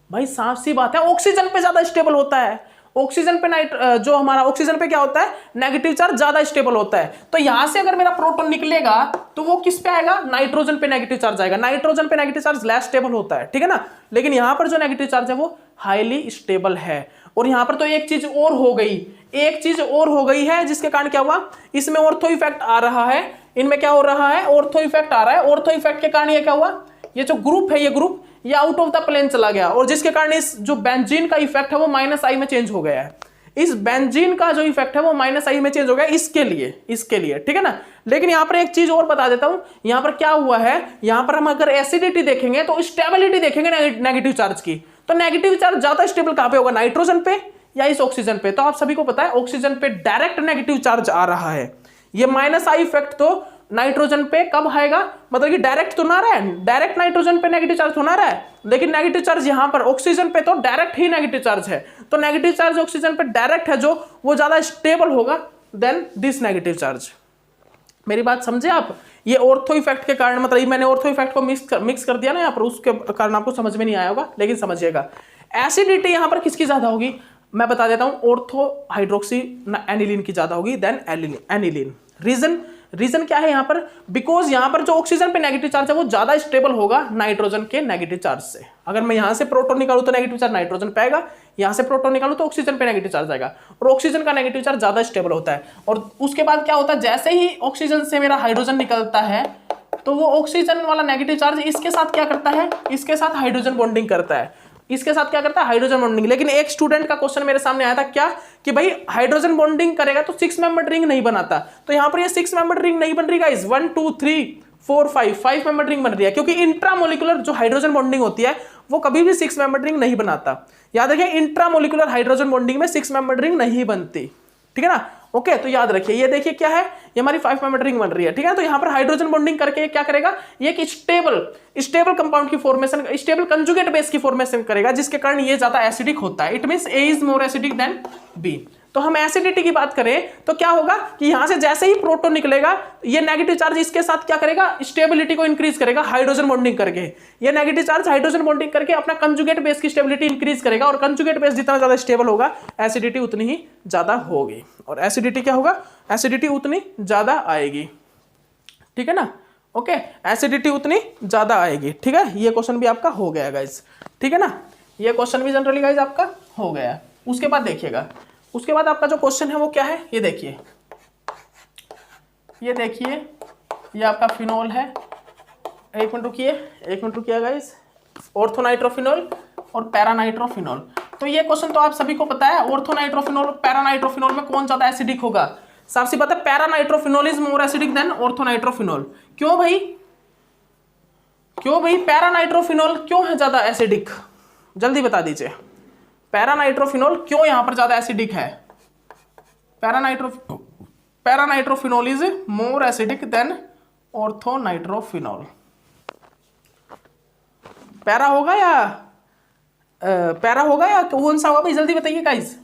भाई साफ सी बात है, ऑक्सीजन पे ज्यादा स्टेबल होता है। ऑक्सीजन पे क्या होता है, नेगेटिव चार्ज ज्यादा स्टेबल होता है। तो यहां से अगर मेरा प्रोटॉन निकलेगा तो वो किस पे आएगा, नाइट्रोजन पे नेगेटिव चार्ज आएगा। नाइट्रोजन पे नेगेटिव चार्ज लेस स्टेबल होता है, ठीक है ना। लेकिन यहां पर जो नेगेटिव चार्ज है वो हाईली स्टेबल है। और यहां पर तो एक चीज और हो गई है जिसके कारण क्या हुआ, इसमें ऑर्थो इफेक्ट आ रहा है, इनमें क्या हो रहा है, ऑर्थो इफेक्ट आ रहा है। ऑर्थो इफेक्ट के कारण ये क्या हुआ, ये जो ग्रुप है ये आउट ऑफ द प्लेन चला गया, और जिसके कारण इस जो बेंजीन का इफेक्ट है वो माइनस आई में चेंज हो गया है। इस बेंजीन का जो इफेक्ट है वो माइनस आई में चेंज हो गया इसके लिए, ठीक है ना। लेकिन यहां पर एक चीज और बता देता हूं, यहां पर क्या हुआ है, यहां पर हम अगर एसिडिटी देखेंगे तो स्टेबिलिटी देखेंगे नेगेटिव चार्ज की। तो नेगेटिव चार्ज ज्यादा स्टेबल कहां पे होगा, नाइट्रोजन पे या इस ऑक्सीजन पे। तो आप सभी को पता है ऑक्सीजन पे डायरेक्ट नेगेटिव चार्ज आ रहा है। ये माइनस आई इफेक्ट तो नाइट्रोजन पे कब आएगा, मतलब कि डायरेक्ट तो ना रहा है, डायरेक्ट नाइट्रोजन पे नेगेटिव चार्ज होना रहा है, लेकिन नेगेटिव चार्ज यहां पर ऑक्सीजन पे तो डायरेक्ट ही नेगेटिव चार्ज है। तो नेगेटिव चार्ज ऑक्सीजन पे डायरेक्ट है जो वो ज्यादा स्टेबल होगा देन दिस नेगेटिव चार्ज। मेरी बात समझे आप। ये ऑर्थो इफेक्ट के कारण, मतलब मैंने ऑर्थो इफेक्ट को मिक्स कर दिया ना यहाँ पर, उसके कारण आपको समझ में नहीं आया होगा, लेकिन समझिएगा। एसिडिटी यहाँ पर किसकी ज्यादा होगी, मैं बता देता हूँ, ऑर्थो हाइड्रोक्सी एनिलीन की ज्यादा होगी देन एनिलीन। रीजन क्या है यहाँ पर, बिकॉज यहाँ पर जो ऑक्सीजन पे नेगेटिव चार्ज है वो ज्यादा स्टेबल होगा नाइट्रोजन के नेगेटिव चार्ज से। अगर मैं यहाँ से प्रोटॉन निकालूं तो नेगेटिव चार्ज नाइट्रोजन पे आएगा, यहाँ से प्रोटॉन निकालूं तो ऑक्सीजन पे नेगेटिव चार्ज आएगा, और ऑक्सीजन का नेगेटिव चार्ज ज्यादा स्टेबल होता है। और उसके बाद क्या होता है, जैसे ही ऑक्सीजन से मेरा हाइड्रोजन निकलता है तो वो ऑक्सीजन वाला नेगेटिव चार्ज इसके साथ क्या करता है, इसके साथ हाइड्रोजन बॉन्डिंग करता है, हाइड्रोजन बॉन्डिंग। लेकिन एक स्टूडेंट का क्वेश्चन मेरे सामने आया था क्या, कि भाई हाइड्रोजन बॉन्डिंग करेगा तो 6 मेंबर रिंग नहीं बनाता। तो यहां पर ये 6 मेंबर रिंग नहीं बन रही गाइस, 1 2 3 4 5 मेंबर रिंग बन रही है, क्योंकि इंट्रामोलिकुलर जो हाइड्रोजन बॉन्डिंग होती है वो कभी भी 6 मेंबर रिंग नहीं बनाता। याद रखिए, इंट्रामोलिकुलर हाइड्रोजन बॉन्डिंग में 6 मेंबर रिंग नहीं बनती, ठीक है ना। ओके, तो याद रखिए, ये देखिए क्या है, ये हमारी 5 मेंबर रिंग बन रही है, ठीक है। तो यहाँ पर हाइड्रोजन बॉन्डिंग करके क्या करेगा, ये एक स्टेबल कंपाउंड की फॉर्मेशन, स्टेबल कंजुगेट बेस की फॉर्मेशन करेगा, जिसके कारण ये ज्यादा एसिडिक होता है। It means A is more acidic than B. तो हम एसिडिटी की बात करें तो क्या होगा कि यहां से जैसे ही प्रोटॉन निकलेगा, ये नेगेटिव चार्ज इसके साथ क्या करेगा, स्टेबिलिटी को इंक्रीज करेगा हाइड्रोजन बॉन्डिंग करके। ये नेगेटिव चार्ज हाइड्रोजन बॉन्डिंग करके अपना कंजुगेट बेस की स्टेबिलिटी इंक्रीज करेगा, और कंजुगेट बेस जितना ज्यादा स्टेबल होगा एसिडिटी उतनी ही ज्यादा होगी, और एसिडिटी क्या होगा, एसिडिटी उतनी ज्यादा आएगी, ठीक है ना। ओके, एसिडिटी उतनी ज्यादा आएगी, ठीक है। ये क्वेश्चन भी आपका हो गया गाइस, ठीक है ना। ये क्वेश्चन भी जनरली गाइस आपका हो गया। उसके बाद देखिएगा, उसके बाद आपका जो क्वेश्चन है वो क्या है, ये देखिए, ये आपका फिनोल है। एक मिनट रुकिए गाइस, ऑर्थोनाइट्रोफिनोल और पैरानाइट्रोफिनोल। तो ये क्वेश्चन तो आप सभी को पता है, ऑर्थोनाइट्रोफिनोल और पैरानाइट्रोफिनोल में कौन ज्यादा एसिडिक होगा। साफ सी बात है, paranitrophenol is more acidic than ऑर्थोनाइट्रोफिनोल। क्यों भाई पैरानाइट्रोफिनोल क्यों है ज्यादा एसिडिक, जल्दी बता दीजिए। पैरानाइट्रोफिनोल क्यों यहां पर ज्यादा एसिडिक है। Paranitrophenol is more acidic than orthonitrophenol. Para होगा या कौन सा होगा भाई, जल्दी बताइए गाइस,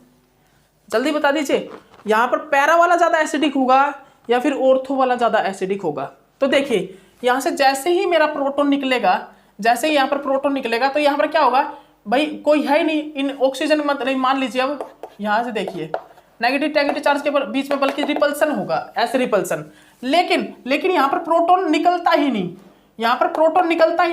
जल्दी बता दीजिए। यहां पर पैरा वाला ज्यादा एसिडिक होगा या फिर ऑर्थो वाला ज्यादा एसिडिक होगा। तो देखिए यहां से जैसे ही मेरा प्रोटॉन निकलेगा, जैसे ही यहां पर प्रोटॉन निकलेगा तो यहां पर क्या होगा भाई, कोई है ही नहीं इन ऑक्सीजन मत नहीं, मान लीजिए अब यहां से देखिए नेगेटिव चार्ज के बीच में बल्कि रिपल्सन होगा, ऐसे रिपल्सन। लेकिन यहां पर प्रोटॉन निकलता ही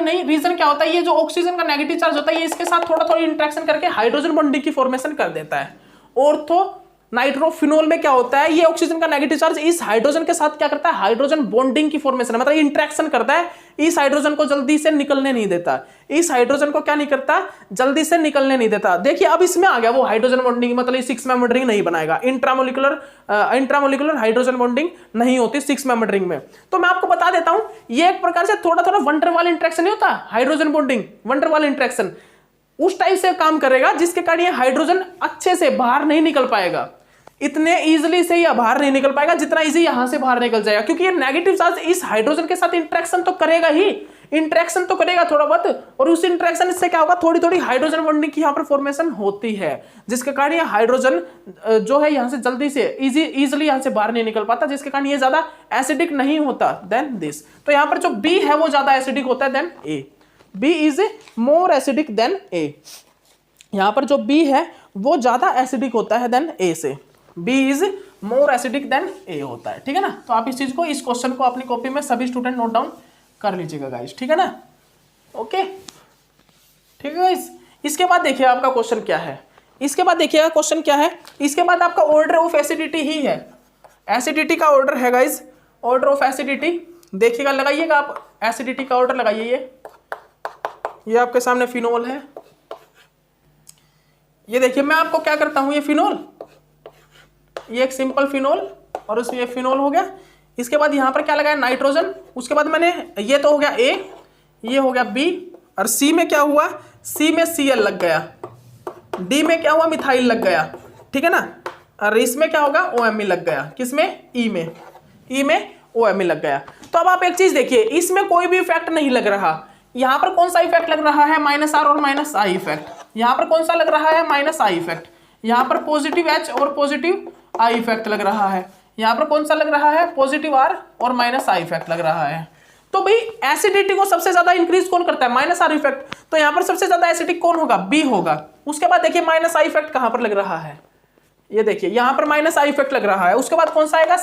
नहीं, रीजन क्या होता है, ये जो ऑक्सीजन का नेगेटिव चार्ज होता है ये इसके साथ थोड़ा इंटरेक्शन करके हाइड्रोजन बॉन्डिंग की फॉर्मेशन कर देता है। ऑर्थो नाइट्रोफिनोल में क्या होता है, ये ऑक्सीजन का नेगेटिव चार्ज इस हाइड्रोजन के साथ क्या करता है, हाइड्रोजन बॉन्डिंग की फॉर्मेशन, मतलब इंटरेक्शन करता है, इस हाइड्रोजन को जल्दी से निकलने नहीं देता, इस हाइड्रोजन को क्या नहीं करता, जल्दी से निकलने नहीं देता। देखिए अब इसमें आ गया वो हाइड्रोजन बॉन्डिंग, मतलब 6 मेंबर रिंग नहीं बनाएगा, इंट्रामोलिकुलर हाइड्रोजन बॉन्डिंग नहीं होती 6 मेंबर रिंग में। तो मैं आपको बता देता हूं, ये एक प्रकार से थोड़ा वंडरवाल इंटरेक्शन नहीं होता, हाइड्रोजन बॉन्डिंग वंडरवाल इंटरेक्शन उस टाइप से काम करेगा, जिसके कारण ये हाइड्रोजन अच्छे से बाहर नहीं निकल पाएगा, इतने इजीली से ये बाहर नहीं निकल पाएगा जितना इजी यहां से बाहर निकल जाएगा, क्योंकि ये नेगेटिव चार्ज इस हाइड्रोजन के साथ इंटरेक्शन तो करेगा थोड़ा बहुत, और उस इंटरेक्शन से क्या होगा, थोड़ी हाइड्रोजन बॉन्डिंग की यहां पर फॉर्मेशन होती है, जिसके कारण ये हाइड्रोजन जो है यहां से जल्दी से इजीली यहां से बाहर नहीं निकल पाता, जिसके कारण ये ज्यादा एसिडिक नहीं होता देन दिस। तो यहां पर जो बी है वो ज्यादा एसिडिक होता है than A, B is more acidic than A. यहां पर जो बी है वो ज्यादा एसिडिक होता है देन ए से, B is more acidic then A होता है, ठीक है ना। तो आप इस चीज को, इस क्वेश्चन को अपनी कॉपी में सभी स्टूडेंट नोट डाउन कर लीजिएगा गाइस, ठीक है ना। ओके ठीक है गाइस। इसके बाद देखिए आपका क्वेश्चन क्या है, इसके बाद आपका ऑर्डर ऑफ एसिडिटी ही है, एसिडिटी का ऑर्डर है गाइस, ऑर्डर ऑफ एसिडिटी देखिएगा, लगाइएगा आप एसिडिटी का ऑर्डर लगाइए। ये आपके सामने फिनोल है, ये देखिए मैं आपको क्या करता हूं, ये फिनोल, ये एक सिंपल फिनोल और उसमें ये फिनोल हो गया। इसके बाद यहां पर क्या लगाया, नाइट्रोजन। उसके बाद मैंने, ये तो हो गया A, ये हो गया B, और C में क्या हुआ, C में Cl लग गया, D में क्या हुआ, मिथाइल लग गया, ठीक है ना। और इसमें क्या होगा, OMe लग गया, किसमें, E में OMe लग गया। तो अब आप एक चीज देखिए, इसमें कोई भी इफेक्ट नहीं लग रहा, यहां पर कौन सा इफेक्ट लग रहा है, -R और -I इफेक्ट। यहां पर कौन सा लग रहा है, -I इफेक्ट। यहां पर पॉजिटिव H और पॉजिटिव I इफेक्ट लग रहा है। यहां पर कौन सा लग रहा है, पॉजिटिव R और -I इफेक्ट लग रहा है। तो भाई एसिडिटी को सबसे ज्यादा इंक्रीज कौन करता है, -R इफेक्ट। तो यहां पर सबसे ज्यादा एसिडिक कौन होगा, B होगा। उसके बाद देखिए -I इफेक्ट कहां पर लग रहा है, ये देखिए यहां पर -I इफेक्ट लग रहा है। उसके बाद कौन सा आएगा,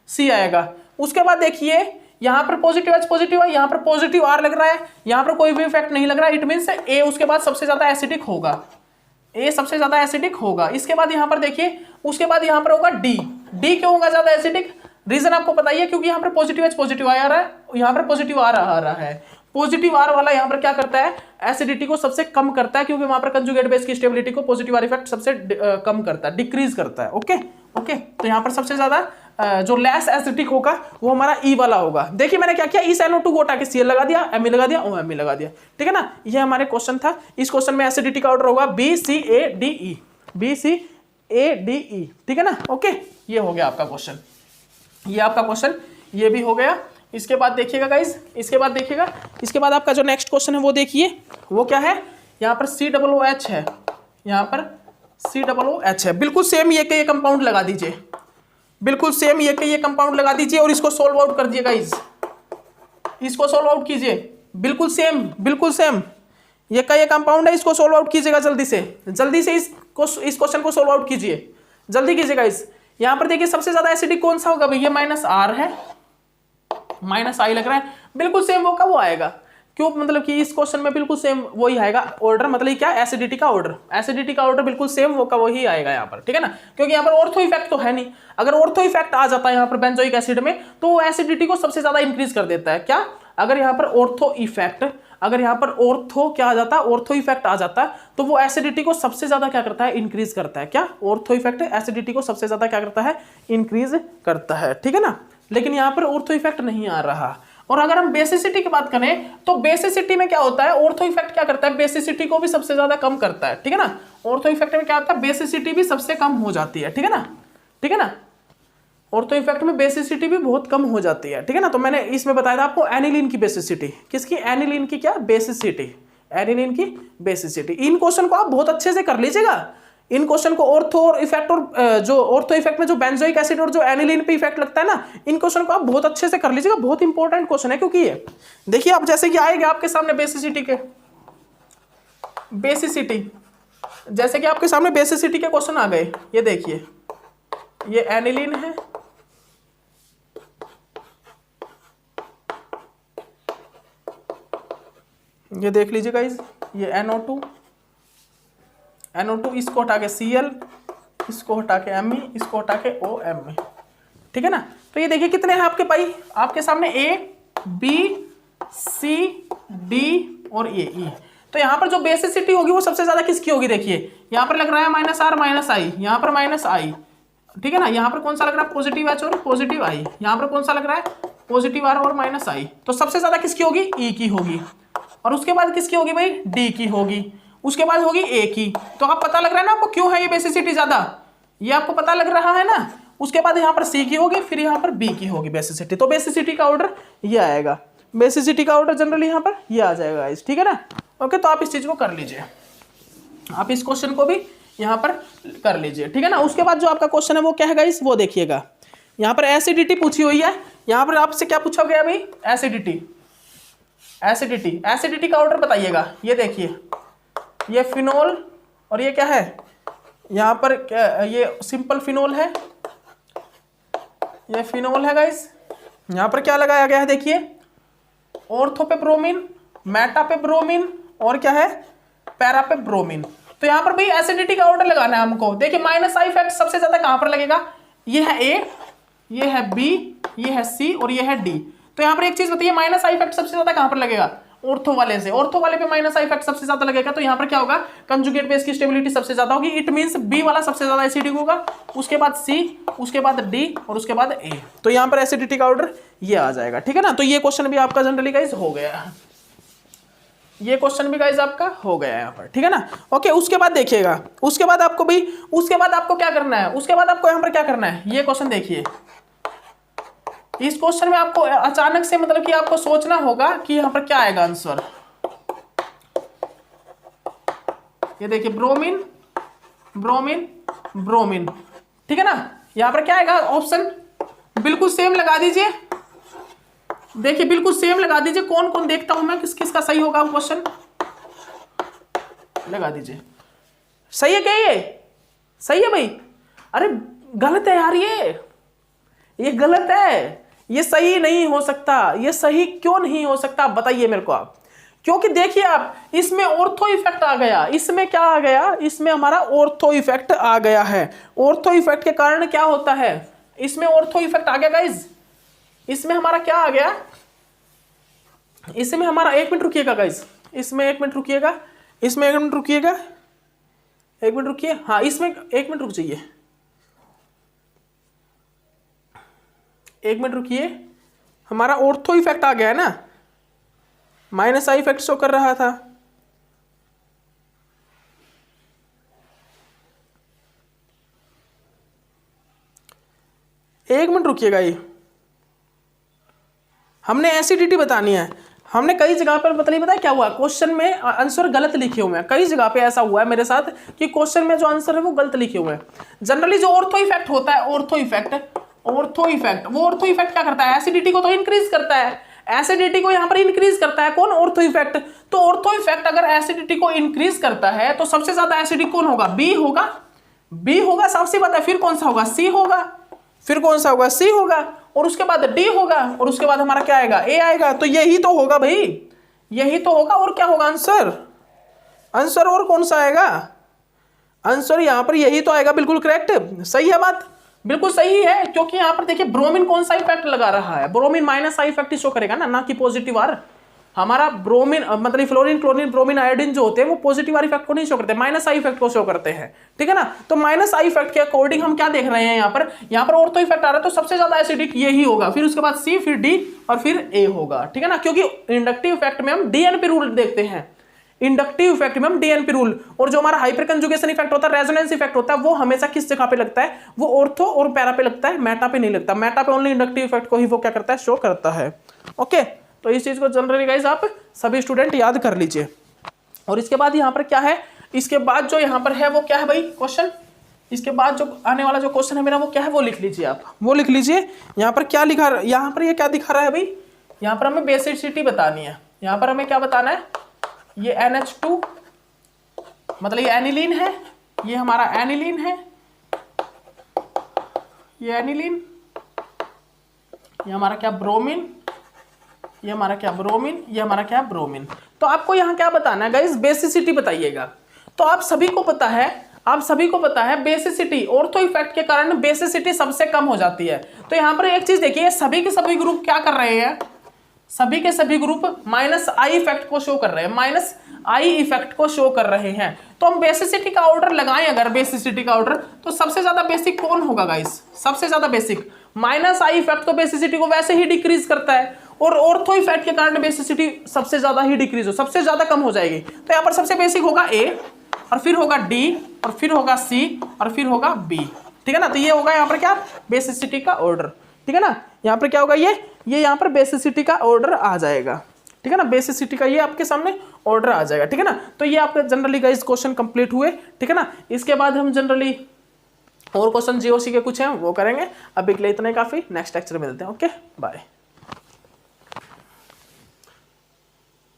C आएगा। उसके बाद देखिए यहां पर पॉजिटिव H पॉजिटिव है, यहां पर पॉजिटिव R लग रहा है, यहां पर कोई भी इफेक्ट नहीं लग रहा है, इट मींस A उसके बाद सबसे ज्यादा एसिडिक होगा, A सबसे ज्यादा एसिडिक होगा। इसके बाद यहां पर देखिए, उसके बाद यहां पर होगा D क्यों होगा ज्यादा एसिडिक, रीजन आपको बताइए, क्योंकि यहां पर पॉजिटिव H पॉजिटिव आ रहा है, यहां पर पॉजिटिव R आ रहा है। पॉजिटिव R वाला यहां पर क्या करता है, एसिडिटी को सबसे कम करता है, क्योंकि वहां पर कंजुगेट बेस की स्टेबिलिटी को पॉजिटिव R इफेक्ट सबसे कम करता है, डिक्रीज करता है। ओके। तो यहां पर सबसे ज्यादा जो लेस एसिडिक होगा वो हमारा E वाला होगा। देखिए मैंने क्या किया, इस NO2 को हटा के Cl लगा दिया, Me लगा दिया, OMe लगा दिया, ठीक है ना। ये हमारे क्वेश्चन था। इस क्वेश्चन में एसिडिटी का ऑर्डर होगा BCADE, BCADE, ठीक है ना। ओके, ये हो गया आपका क्वेश्चन, ये आपका क्वेश्चन, ये भी हो गया। इसके बाद देखिएगा गाइज, इसके बाद आपका जो नेक्स्ट क्वेश्चन है वो देखिए, वो क्या है, यहाँ पर COOH है, यहाँ पर COOH है, बिल्कुल सेम ये के ये कंपाउंड लगा दीजिए, बिल्कुल सेम ये के ये कंपाउंड लगा दीजिए और इसको सोल्व आउट कर दिए गाइज, इसको सोल्व आउट कीजिए, बिल्कुल सेम ये का ये कंपाउंड है, इसको सोल्व आउट कीजिएगा जल्दी से इस क्वेश्चन को सोल्व आउट कीजिए, जल्दी कीजिए गाइज। यहाँ पर देखिए सबसे ज्यादा एसिडिक कौन सा होगा भैया, -R है, -I लग रहा है, बिल्कुल सेम होगा वो आएगा। क्यों, मतलब कि इस क्वेश्चन में बिल्कुल सेम वही आएगा ऑर्डर, मतलब क्या, एसिडिटी का ऑर्डर, एसिडिटी का ऑर्डर बिल्कुल सेम वो का वही आएगा यहाँ पर, ठीक है ना, क्योंकि यहाँ पर ऑर्थो इफेक्ट तो है नहीं। अगर ऑर्थो इफेक्ट आ जाता है यहाँ पर बेंजोइक एसिड में तो वो एसिडिटी को सबसे ज्यादा इंक्रीज कर देता है। क्या, अगर यहाँ पर ऑर्थो इफेक्ट, अगर यहाँ पर ऑर्थो क्या आ जाता है, ऑर्थो इफेक्ट आ जाता है तो वो एसिडिटी को सबसे ज्यादा क्या करता है, इंक्रीज करता है। क्या, ऑर्थो इफेक्ट एसिडिटी को सबसे ज्यादा क्या करता है, इंक्रीज करता है, ठीक है ना। लेकिन यहाँ पर ऑर्थो इफेक्ट नहीं आ रहा। और अगर हम बेसिसिटी की बात करें तो बेसिसिटी में क्या होता है, ऑर्थो इफेक्ट क्या करता है, बेसिसिटी को भी सबसे ज्यादा कम करता है, ठीक है ना। ऑर्थो इफेक्ट में क्या होता है, बेसिसिटी भी सबसे कम हो जाती है, ठीक है ना, ठीक है ना। ऑर्थो इफेक्ट में बेसिसिटी भी बहुत कम हो जाती है, ठीक है ना। तो मैंने इसमें बताया था आपको एनिलीन की बेसिसिटी, किसकी, एनिलीन की क्या, बेसिसिटी, एनिलीन की बेसिसिटी। इन क्वेश्चन को आप बहुत अच्छे से कर लीजिएगा, इन क्वेश्चन को ऑर्थो और इफेक्ट और जो ऑर्थो इफेक्ट में जो बेंजोइक एसिड और जो एनिलीन पे इफेक्ट लगता है ना, इन क्वेश्चन को आप बहुत अच्छे से कर लीजिएगा, बहुत इंपॉर्टेंट क्वेश्चन है। क्योंकि ये देखिए आप जैसे कि आएगा आपके सामने बेसिसिटी के, बेसिसिटी, जैसे कि आपके सामने बेसिसिटी के क्वेश्चन आ गए, ये देखिए ये एनिलीन है, ये देख लीजिए गाइस, ये NO2, NO2, इसको हटा के Cl, इसको हटा के Me, इसको हटा के OMe, ठीक है ना। तो ये देखिए कितने हैं आपके पाई, आपके सामने A, B, C, D और E। तो यहाँ पर जो बेसिसिटी होगी वो सबसे ज्यादा किसकी होगी, देखिए यहाँ पर लग रहा है -R -I, यहाँ पर -I, ठीक है ना। यहाँ पर कौन सा लग रहा है, पॉजिटिव H और पॉजिटिव I, यहाँ पर कौन सा लग रहा है, पॉजिटिव R और -I। तो सबसे ज्यादा किसकी होगी, E की होगी, और उसके बाद किसकी होगी भाई, D की होगी, उसके बाद होगी A की। तो आप पता लग रहा है ना आपको क्यों है ये बेसिसिटी ज्यादा, ये आपको पता लग रहा है ना। उसके बाद यहाँ पर C की होगी, फिर यहाँ पर B की होगी बेसिसिटी। तो बेसिसिटी का ऑर्डर ये आएगा, बेसिसिटी का ऑर्डर जनरली यहाँ पर ये आ जाएगा गाइस, ठीक है ना। ओके, तो आप इस चीज को कर लीजिए, आप इस क्वेश्चन को भी यहाँ पर कर लीजिए, ठीक है ना। उसके बाद जो आपका क्वेश्चन है वो क्या है गाइस, वो देखिएगा, यहाँ पर एसिडिटी पूछी हुई है। यहाँ पर आपसे क्या पूछा गया भाई, एसिडिटी, एसिडिटी, एसिडिटी का ऑर्डर बताइएगा। ये देखिए ये फिनोल और ये क्या है, यहाँ पर ये सिंपल फिनोल है, ये फिनोल है गाइस। यहाँ पर क्या लगाया गया है, देखिए ऑर्थो पे ब्रोमीन, मेटा पे ब्रोमीन और क्या है, पैरा पे ब्रोमीन। तो यहाँ पर भाई एसिडिटी का ऑर्डर लगाना है हमको। देखिए -I इफेक्ट सबसे ज्यादा कहां पर लगेगा, ये है A, ये है B, ये है C और ये है D। तो यहाँ पर एक चीज बताइए, -I इफेक्ट सबसे ज्यादा कहां पर लगेगा, ऑर्थो वाले से, ऑर्थो वाले पे -I इफेक्ट सबसे ज्यादा लगेगा। तो यहाँ पर क्या होगा, कंजुगेट बेस की स्टेबिलिटी सबसे ज्यादा होगी, इट मींस B वाला सबसे ज्यादा एसिडिक होगा, उसके बाद C, उसके बाद D और उसके बाद A। तो यहाँ पर एसिडिटी का ऑर्डर ये आ जाएगा, ठीक है ना। तो ये क्वेश्चन भी आपका जनरली गाइस हो गया, ये क्वेश्चन भी गाइस आपका हो गया यहाँ पर, ठीक है ना। ओके, उसके बाद देखिएगा, उसके बाद आपको भाई, उसके बाद आपको क्या करना है, उसके बाद आपको यहाँ पर क्या करना है, ये क्वेश्चन देखिए। इस क्वेश्चन में आपको अचानक से मतलब कि आपको सोचना होगा कि यहाँ पर क्या आएगा आंसर। ये देखिए ब्रोमीन, ब्रोमीन, ब्रोमीन, ठीक है ना। यहाँ पर क्या आएगा ऑप्शन, बिल्कुल सेम लगा दीजिए, देखिए बिल्कुल सेम लगा दीजिए, कौन कौन देखता हूं मैं किस किस का सही होगा क्वेश्चन, लगा दीजिए। सही है क्या, ये सही है भाई, अरे गलत है यार, ये गलत है, ये सही नहीं हो सकता। ये सही क्यों नहीं हो सकता बताइए मेरे को आप, क्योंकि देखिए आप इसमें ऑर्थो इफेक्ट आ गया, इसमें क्या आ गया, इसमें हमारा ऑर्थो इफेक्ट आ गया है। ऑर्थो इफेक्ट के कारण क्या होता है, इसमें ऑर्थो इफेक्ट आ गया गाइज, इसमें हमारा क्या आ गया, इसमें हमारा, एक मिनट रुकिएगा गाइज, इसमें एक मिनट रुकिएगा, इसमें एक मिनट रुकिएगा, एक मिनट रुकिए, हाँ इसमें एक मिनट रुक जाइए, एक मिनट रुकिए, हमारा ऑर्थो इफेक्ट आ गया है ना, -I इफेक्ट शो कर रहा था। एक मिनट रुकिएगा, ये हमने एसिडिटी बतानी है, हमने कई जगह पर मतलब पता है क्या हुआ, क्वेश्चन में आंसर गलत लिखे हुए हैं, कई जगह पे ऐसा हुआ है मेरे साथ कि क्वेश्चन में जो आंसर है वो गलत लिखे हुए हैं। जनरली जो ऑर्थो इफेक्ट होता है, ऑर्थो इफेक्ट, ऑर्थो इफेक्ट, वो ऑर्थो इफेक्ट क्या करता है, एसिडिटी को तो इंक्रीज करता है, एसिडिटी को यहाँ पर इंक्रीज करता है कौन, ऑर्थो इफेक्ट। तो ऑर्थो इफेक्ट अगर एसिडिटी को इंक्रीज करता है तो सबसे ज्यादा एसिडिक कौन होगा, बी होगा, बी होगा, सबसे पता है, फिर कौन सा होगा, सी होगा, फिर कौन सा होगा, सी होगा, और उसके बाद डी होगा, और उसके बाद हमारा क्या आएगा, ए आएगा। तो यही तो होगा भाई, यही तो होगा, और क्या होगा आंसर? आंसर और कौन सा आएगा? आंसर यहाँ पर यही तो आएगा, बिल्कुल करेक्ट, सही है बात, बिल्कुल सही है। क्योंकि यहाँ पर देखिए ब्रोमीन कौन सा इफेक्ट लगा रहा है, bromine minus I effect show करेगा ना कि पॉजिटिव आर। हमारा ब्रोमीन मतलब फ्लोरीन, क्लोरीन, ब्रोमीन, आयोडीन जो होते हैं वो पॉजिटिव आर इफेक्ट को नहीं शो करते, माइनस आई इफेक्ट को शो करते हैं, ठीक है ना। तो माइनस आई इफेक्ट के अकॉर्डिंग हम क्या देख रहे हैं यहाँ पर ऑर्थो इफेक्ट आ रहा है, तो सबसे ज्यादा एसिडिक यही होगा, फिर उसके बाद सी, फिर डी और फिर ए होगा, ठीक है ना। क्योंकि इंडक्टिव इफेक्ट में हम डीएनपी रूल देखते हैं, इंडक्टिव इफेक्ट में हम डीएनपी रूल, और जो हमारा हाइपर कंजुगेशन इफेक्ट होता है, रेजोनेंस इफेक्ट होता है, वो हमेशा किस जगह पे लगता है? वो ऑर्थो और पैरा पे लगता है, मेटा पे नहीं लगता। मेटा पे ओनली इंडक्टिव इफेक्ट को ही वो क्या करता है? शो करता है। ओके, तो इस चीज को जनरली गाइस आप सभी स्टूडेंट याद कर लीजिए। और इसके बाद यहाँ पर क्या है, इसके बाद जो यहाँ पर है वो क्या है भाई क्वेश्चन, इसके बाद जो आने वाला जो क्वेश्चन है मेरा वो क्या है, वो लिख लीजिए आप, वो लिख लीजिए। यहाँ पर क्या लिखा, यहाँ पर ये क्या दिखा रहा है भाई? यहाँ पर हमें बेसिसिटी बतानी है। यहाँ पर हमें क्या बताना है? ये NH2 मतलब ये एनिलीन है, ये हमारा एनिलीन है, ये एनिलीन, ये हमारा क्या ब्रोमीन, ये हमारा क्या ब्रोमीन, ये हमारा क्या ब्रोमीन। तो आपको यहाँ क्या बताना है गाइस? बेसिसिटी बताइएगा। तो आप सभी को पता है, आप सभी को पता है बेसिसिटी, ऑर्थो इफेक्ट के कारण बेसिसिटी सबसे कम हो जाती है। तो यहाँ पर एक चीज देखिए, सभी के सभी ग्रुप क्या कर रहे हैं? सभी के सभी ग्रुप माइनस आई इफेक्ट को शो कर रहे हैं, माइनस आई इफेक्ट को शो कर रहे हैं। तो हम बेसिसिटी का ऑर्डर लगाएं, अगर बेसिसिटी का ऑर्डर, तो सबसे ज्यादा बेसिक कौन होगा गाइस? सबसे ज्यादा बेसिक माइनस आई इफेक्ट तो बेसिसिटी को वैसे ही डिक्रीज करता है, और ऑर्थो इफेक्ट के कारण बेसिसिटी सबसे ज्यादा ही डिक्रीज हो, सबसे ज्यादा कम हो जाएगी। तो यहाँ पर सबसे बेसिक होगा ए, और फिर होगा डी, और फिर होगा सी, और फिर होगा बी, ठीक है ना। तो ये होगा यहाँ पर क्या? बेसिसिटी का ऑर्डर, ठीक है ना। यहाँ पर क्या होगा? ये यहाँ पर बेसिसिटी का ऑर्डर आ जाएगा, ठीक है ना। बेसिसिटी का ये आपके सामने ऑर्डर आ जाएगा, ठीक है ना। तो ये आपके जनरली गाइस क्वेश्चन कंप्लीट हुए, ठीक है ना। इसके बाद हम जनरली और क्वेश्चन जीओसी के कुछ हैं वो करेंगे। अभी के लिए इतना ही काफी, नेक्स्ट लेक्चर में मिलते हैं। Okay bye.